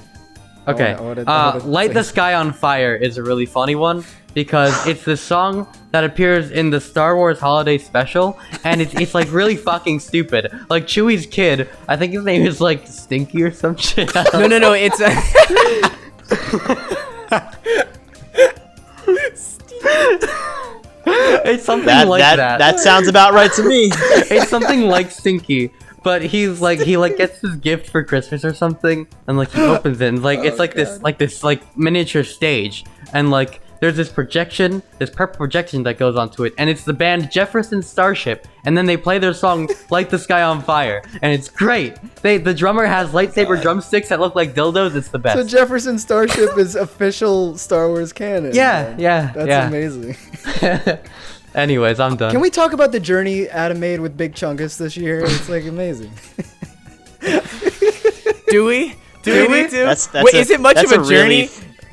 more. Okay. I wanna Light say- the Sky on Fire is a really funny one because it's the song that appears in the Star Wars Holiday Special, and it's like really fucking stupid. Like Chewie's kid, I think his name is like Stinky or some shit. No, it's It's something like that. That sounds about right to me. It's something like Stinky, but he gets his gift for Christmas or something, and like he opens it, and like it's like this miniature stage, and like there's this purple projection that goes onto it, and it's the band Jefferson Starship, and then they play their song "Light the Sky on Fire," and it's great. The drummer has lightsaber drumsticks that look like dildos. It's the best. So Jefferson Starship is official Star Wars canon. Yeah, yeah, That's yeah. amazing. Anyways, I'm done. Can we talk about the journey Adam made with Big Chungus this year? It's like amazing. do we need to? That's Wait, is it much of that's a journey? Really,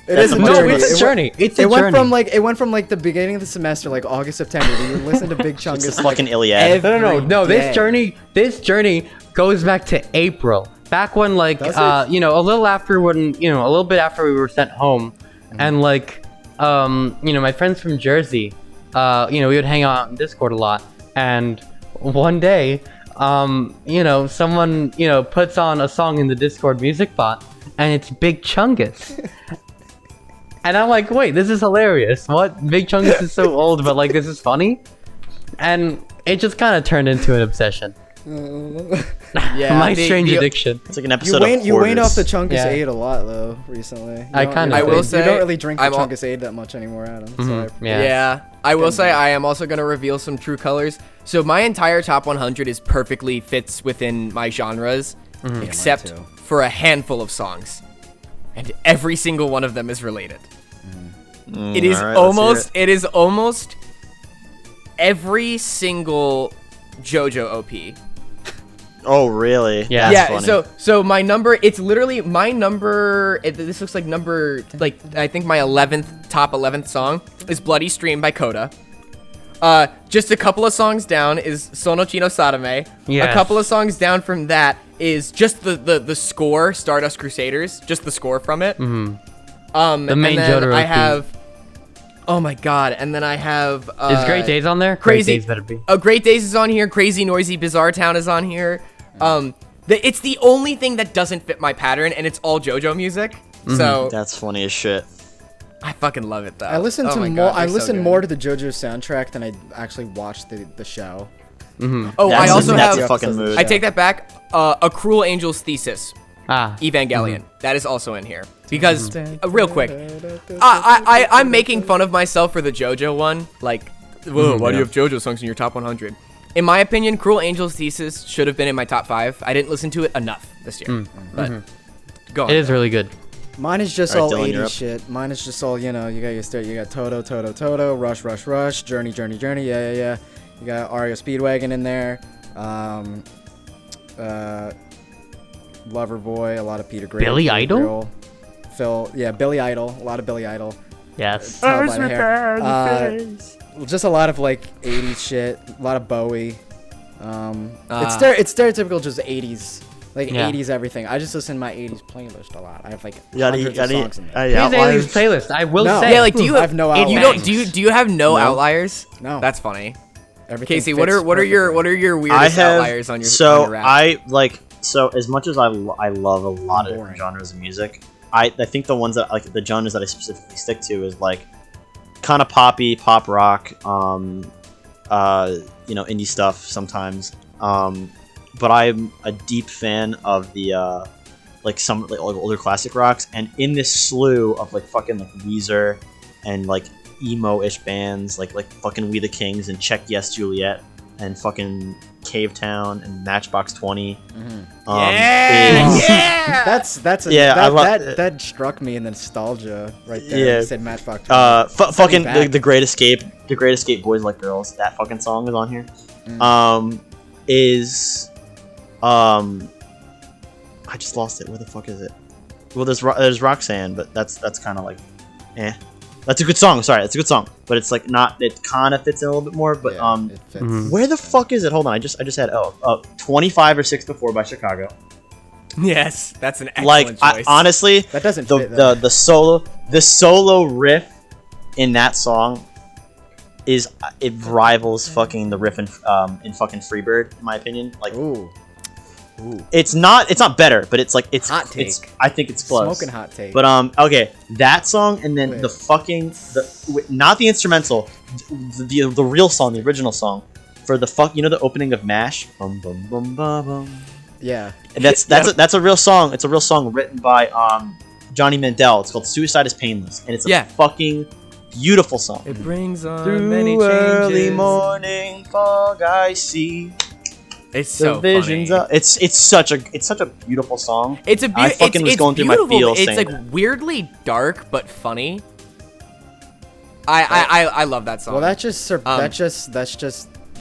It is a No, journey. it's a journey. It's a It went journey. from like the beginning of the semester, like August, September. You would listen to Big Chungus. It's fucking Iliad. No. day. This journey goes back to April. Back when, like, Does it? a little bit after we were sent home, and like, my friends from Jersey, we would hang out in Discord a lot, and one day, someone, puts on a song in the Discord music bot, and it's Big Chungus. And I'm like, wait, this is hilarious. What? Big Chungus is so old, but like, this is funny? And it just kind of turned into an obsession. Yeah, My strange addiction. It's like an episode of You waned off the Hoarders. Chungus Yeah. Aid a lot, though, recently. I kinda I will did. say you don't really drink the I'm al- Chungus Aid that much anymore, Adam. So Mhm, yeah. Yeah, I will say I am also going to reveal some true colors. So my entire top 100 is perfectly fits within my genres, except too. for a handful of songs. And every single one of them is related. It is alright, let's hear it is almost every single JoJo OP. Oh, really? Yeah. Yeah, Funny. so my number, it's literally my number, this looks like number, like, I think my top 11th song is Bloody Stream by Coda. Just a couple of songs down is Sonochi no Sadame. Yes. A couple of songs down from that is just the score, Stardust Crusaders, just the score from it. The main and then Jotaro I theme. have, oh my god, and then I have... Is Great Days on there? Crazy. Great Days better be. Great Days is on here. Crazy Noisy Bizarre Town is on here. It's the only thing that doesn't fit my pattern, and it's all JoJo music. So That's funny as shit. I fucking love it though. I listened Oh to my more. God, I they're so listened good. more to the JoJo soundtrack than I actually watched the show. Oh, That's I also that's have. a fucking mood. I take that back. A Cruel Angel's Thesis, Ah. Evangelion. That is also in here because real quick, I'm making fun of myself for the JoJo one. Like, whoa, why do you have JoJo songs in your top 100? In my opinion, Cruel Angel's Thesis should have been in my top 5. I didn't listen to it enough this year. But go on. It is really good. Mine is just Alright, all Dylan, you're 80s up. shit. Mine is just all, you got you got Toto, Rush, Journey, yeah. You got Ario Speedwagon in there. Loverboy, a lot of Peter Gray. Billy Peter Idol? Grill, Phil, yeah, Billy Idol, a lot of Billy Idol. Yes. Tell by the hair. Just a lot of like 80s shit, a lot of Bowie. It's stereotypical, just 80s. Like Yeah. 80s everything. I just listen to my 80s playlist a lot. I have like Got hundreds of songs in there. Here's Aileen's playlist. I will No. say. Yeah, like do you I have no and you outliers. don't do you have no outliers? No. That's funny. Everything Casey, fits what are your perfectly. weirdest outliers on your so on your rap? so as much as I love a lot of Boring. different genres of music, I think the ones that like the genres that I specifically stick to is like kind of poppy, pop rock, indie stuff sometimes. But I'm a deep fan of the some like older classic rocks, and in this slew of like fucking like Weezer and like emo-ish bands like fucking We the Kings and Check Yes Juliet and fucking Cave Town and Matchbox 20. That struck me in the nostalgia right there. Yeah. You said Matchbox. Fucking back. the Great Escape, Boys Like Girls. That fucking song is on here. I just lost it. Where the fuck is it? Well, there's Roxanne, but that's kind of like, eh. That's a good song. Sorry, that's a good song, but it's like not. It kind of fits in a little bit more. But It fits. where the fuck is it? Hold on, I just had 25 or 6 before by Chicago. Yes, that's an Like excellent choice. honestly, That doesn't fit. though. the solo riff in that song is it rivals fucking the riff in fucking Freebird in my opinion. Like Ooh, it's not better, but it's like it's Hot take. I think it's close. smoking hot take. But okay, that song and then Wait. the fucking not the instrumental, the real song, the original song for the the opening of MASH. Bum, bum, bum, bum, bum. yeah, And that's a real song. It's a real song written by Johnny Mandel. It's called "Suicide Is Painless," and it's a fucking beautiful song. it brings on Through many early changes. morning fog, I see It's the so visions. funny. It's such a beautiful song. It's a I fucking was going through my beautiful, feels It's saying like that. weirdly dark but funny. I love that song. well, that's just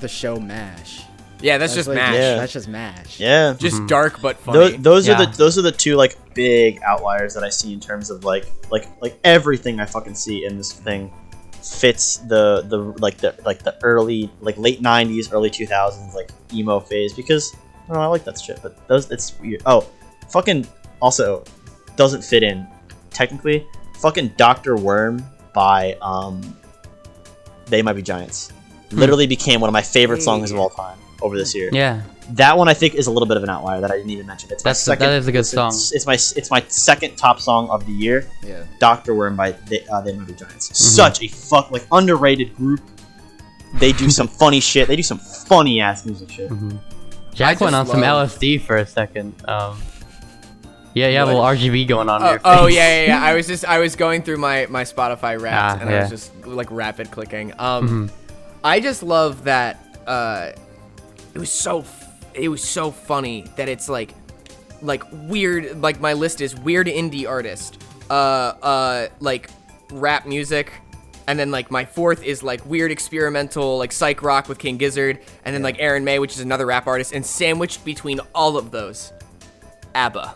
the show MASH. Yeah, that's just like, MASH. Yeah. That's just MASH. Yeah. Just dark but funny. Those Yeah. are the two like big outliers that I see in terms of like everything I fucking see in this thing fits the early like late 90s, early 2000s like emo phase, because I like that shit, but it's weird. Oh, fucking also doesn't fit in technically. Fucking Dr. Worm by They Might Be Giants literally became one of my favorite songs of all time over this year. Yeah. That one I think is a little bit of an outlier that I didn't even mention. It's my second. That is a good song. It's my second top song of the year. Yeah. Dr. Worm by They Might Be Giants. Such a underrated group. They do some funny shit. They do some funny ass music shit. Jack went on some love- LSD for a second. Yeah, you have a little RGB going on. in your Oh face. yeah. I was going through my Spotify Wrapped, and I yeah. was just like rapid clicking. I just love that. It was so funny that it's like weird. Like my list is weird indie artist, like rap music, and then like my fourth is like weird experimental like psych rock with King Gizzard, and then like Aaron May, which is another rap artist, and sandwiched between all of those, ABBA.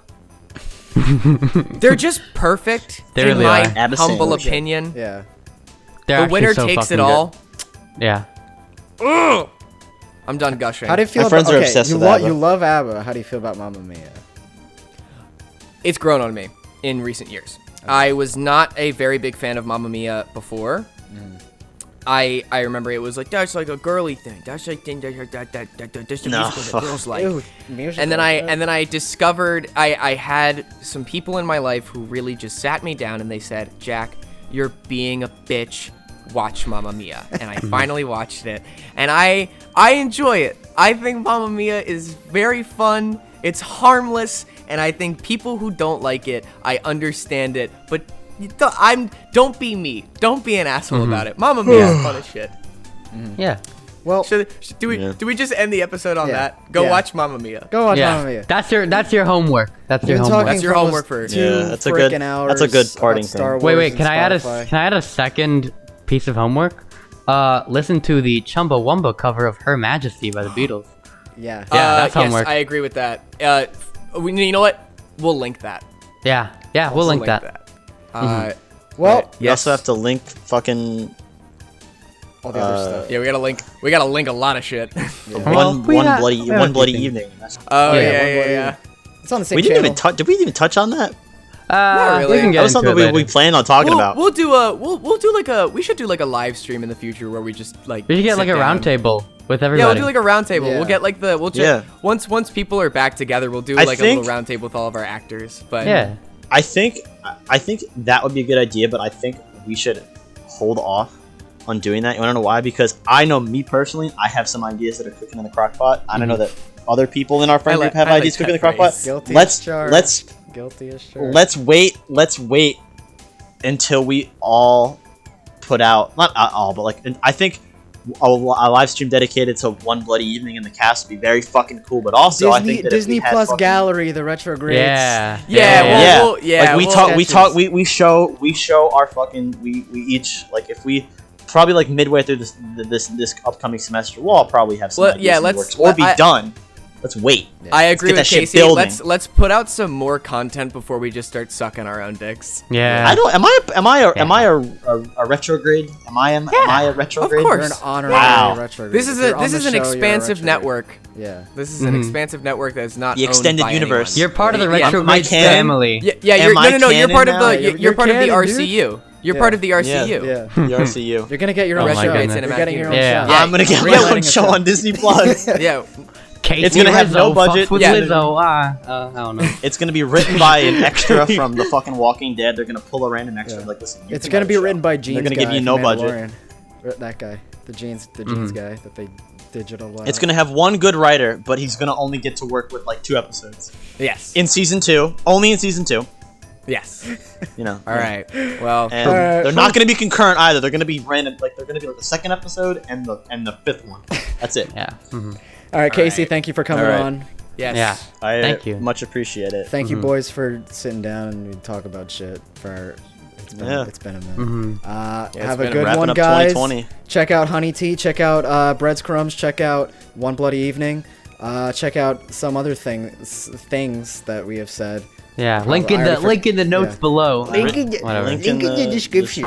They're just perfect They in really my are. ABBA humble sandwich. opinion. Yeah. They're The actually winner so takes it fucking all. good. Yeah. Ugh. I'm done gushing. How do you feel My about friends are obsessed with ABBA. You love ABBA. How do you feel about Mamma Mia? It's grown on me in recent years. I was not a very big fan of Mamma Mia before. I remember it was like, that's like a girly thing. That's like thing that's the No, musical that girls like. Ew, musical, And then I discovered I had some people in my life who really just sat me down and they said, Jack, you're being a bitch. Watch Mamma Mia. And I finally watched it. And I enjoy it. I think Mamma Mia is very fun. It's harmless. And I think people who don't like it, I understand it. But don't be me. Don't be an asshole about it. Mamma Mia is fun as shit. Yeah. Well, Do we just end the episode on Yeah. that? Go Yeah. watch Mamma Mia. go watch Yeah. Mamma Mia. That's your homework. That's your We've been homework. talking That's your for homework almost for- 2 Yeah, that's a good- freaking hours that's a good about parting Star thing. Wars Wait, and can I Spotify. add a second piece of homework? Listen to the Chumbawamba cover of Her Majesty by the Beatles. Yeah. Yeah, that's yes, homework. I agree with that. You know what? We'll link that. Yeah, we'll link that. Well, You also have to link fucking all the other stuff. Yeah, we gotta link a lot of shit. Well, we one have- bloody we have a one few bloody things. evening. Oh Yeah, yeah. It's on the same We didn't channel. even touch. Did we even touch on that? really. We can That get was into something it we later. planned on talking about. We'll do like a we should do like a live stream in the future where we just like We should get sit like a down. round table with Yeah, everybody. we'll do like a round table. Yeah. We'll get like Yeah. once people are back together, we'll do I like a think- little round table with all of our actors. But yeah. I think that would be a good idea, but I think we should hold off on doing that. You want to know why? Because I know me personally, I have some ideas that are cooking in the crock pot. I don't know that other people in our friend group have I like ideas cooking in the that crock pot. phrase. Guilty Let's as charged. let's Guilty as charged. let's wait until we all put out, not all, but like I think a live stream dedicated to One Bloody Evening in the cast would be very fucking cool. But also, I think that if Disney we had Plus fucking- Gallery, the Retrogrades. Yeah. Like we we'll- talk, we sketches. talk, we show our fucking, we each, like, if we probably like midway through this upcoming semester, we'll all probably have some Well, ideas yeah, in the let's- works, or be I- done. Let's wait. I agree get that with shit Casey. building. Let's put out some more content before we just start sucking our own dicks. Yeah. I don't. Am I a retrograde? Am I a retrograde? Of course. You're an honorary Wow. Retrograde. This is If you're on an the show, you're a expansive Retrograde. network. Yeah. This is an expansive network that's not The owned extended by universe. anyone. You're part of the Yeah. Retrograde canon? family. Yeah, Am you're I you're part of canon now? the You're you're part of the canon, dude. RCU. You're Yeah. part of the RCU. Yeah. The RCU. You're gonna get your Oh own my show. goodness. You're getting your own Yeah. show. I'm gonna get my Greenlighting own a show on Disney Plus. Yeah. Casey It's gonna have Rizzo no budget. fucks with Yeah. Lizzo. I don't know. It's gonna be written by an extra from the fucking Walking Dead. They're gonna pull a random extra. Yeah. Like, listen, you It's can gonna have be a show. written by Jeans. They're gonna give guy you no from budget. Mandalorian. That guy, the Jeans guy that they digital. It's gonna have one good writer, but he's gonna only get to work with like 2 episodes Yes. in season 2. Only in season 2. Yes. You know. All right. Well. And Alright. they're not gonna be concurrent either. They're gonna be random. Like they're gonna be like the 2nd episode and the 5th one. That's it. Yeah. All right, Casey. right. Thank you for coming All right. on. Yes. Yeah. I Thank you. much appreciate it. Thank you, boys, for sitting down and we talk about shit for It's been a minute. Have a been good wrapping one, up guys. 2020. Check out HunyT. Check out Bread's Crumbs. Check out One Bloody Evening. Check out some other things that we have said. Yeah, link in the notes below. Link in the description.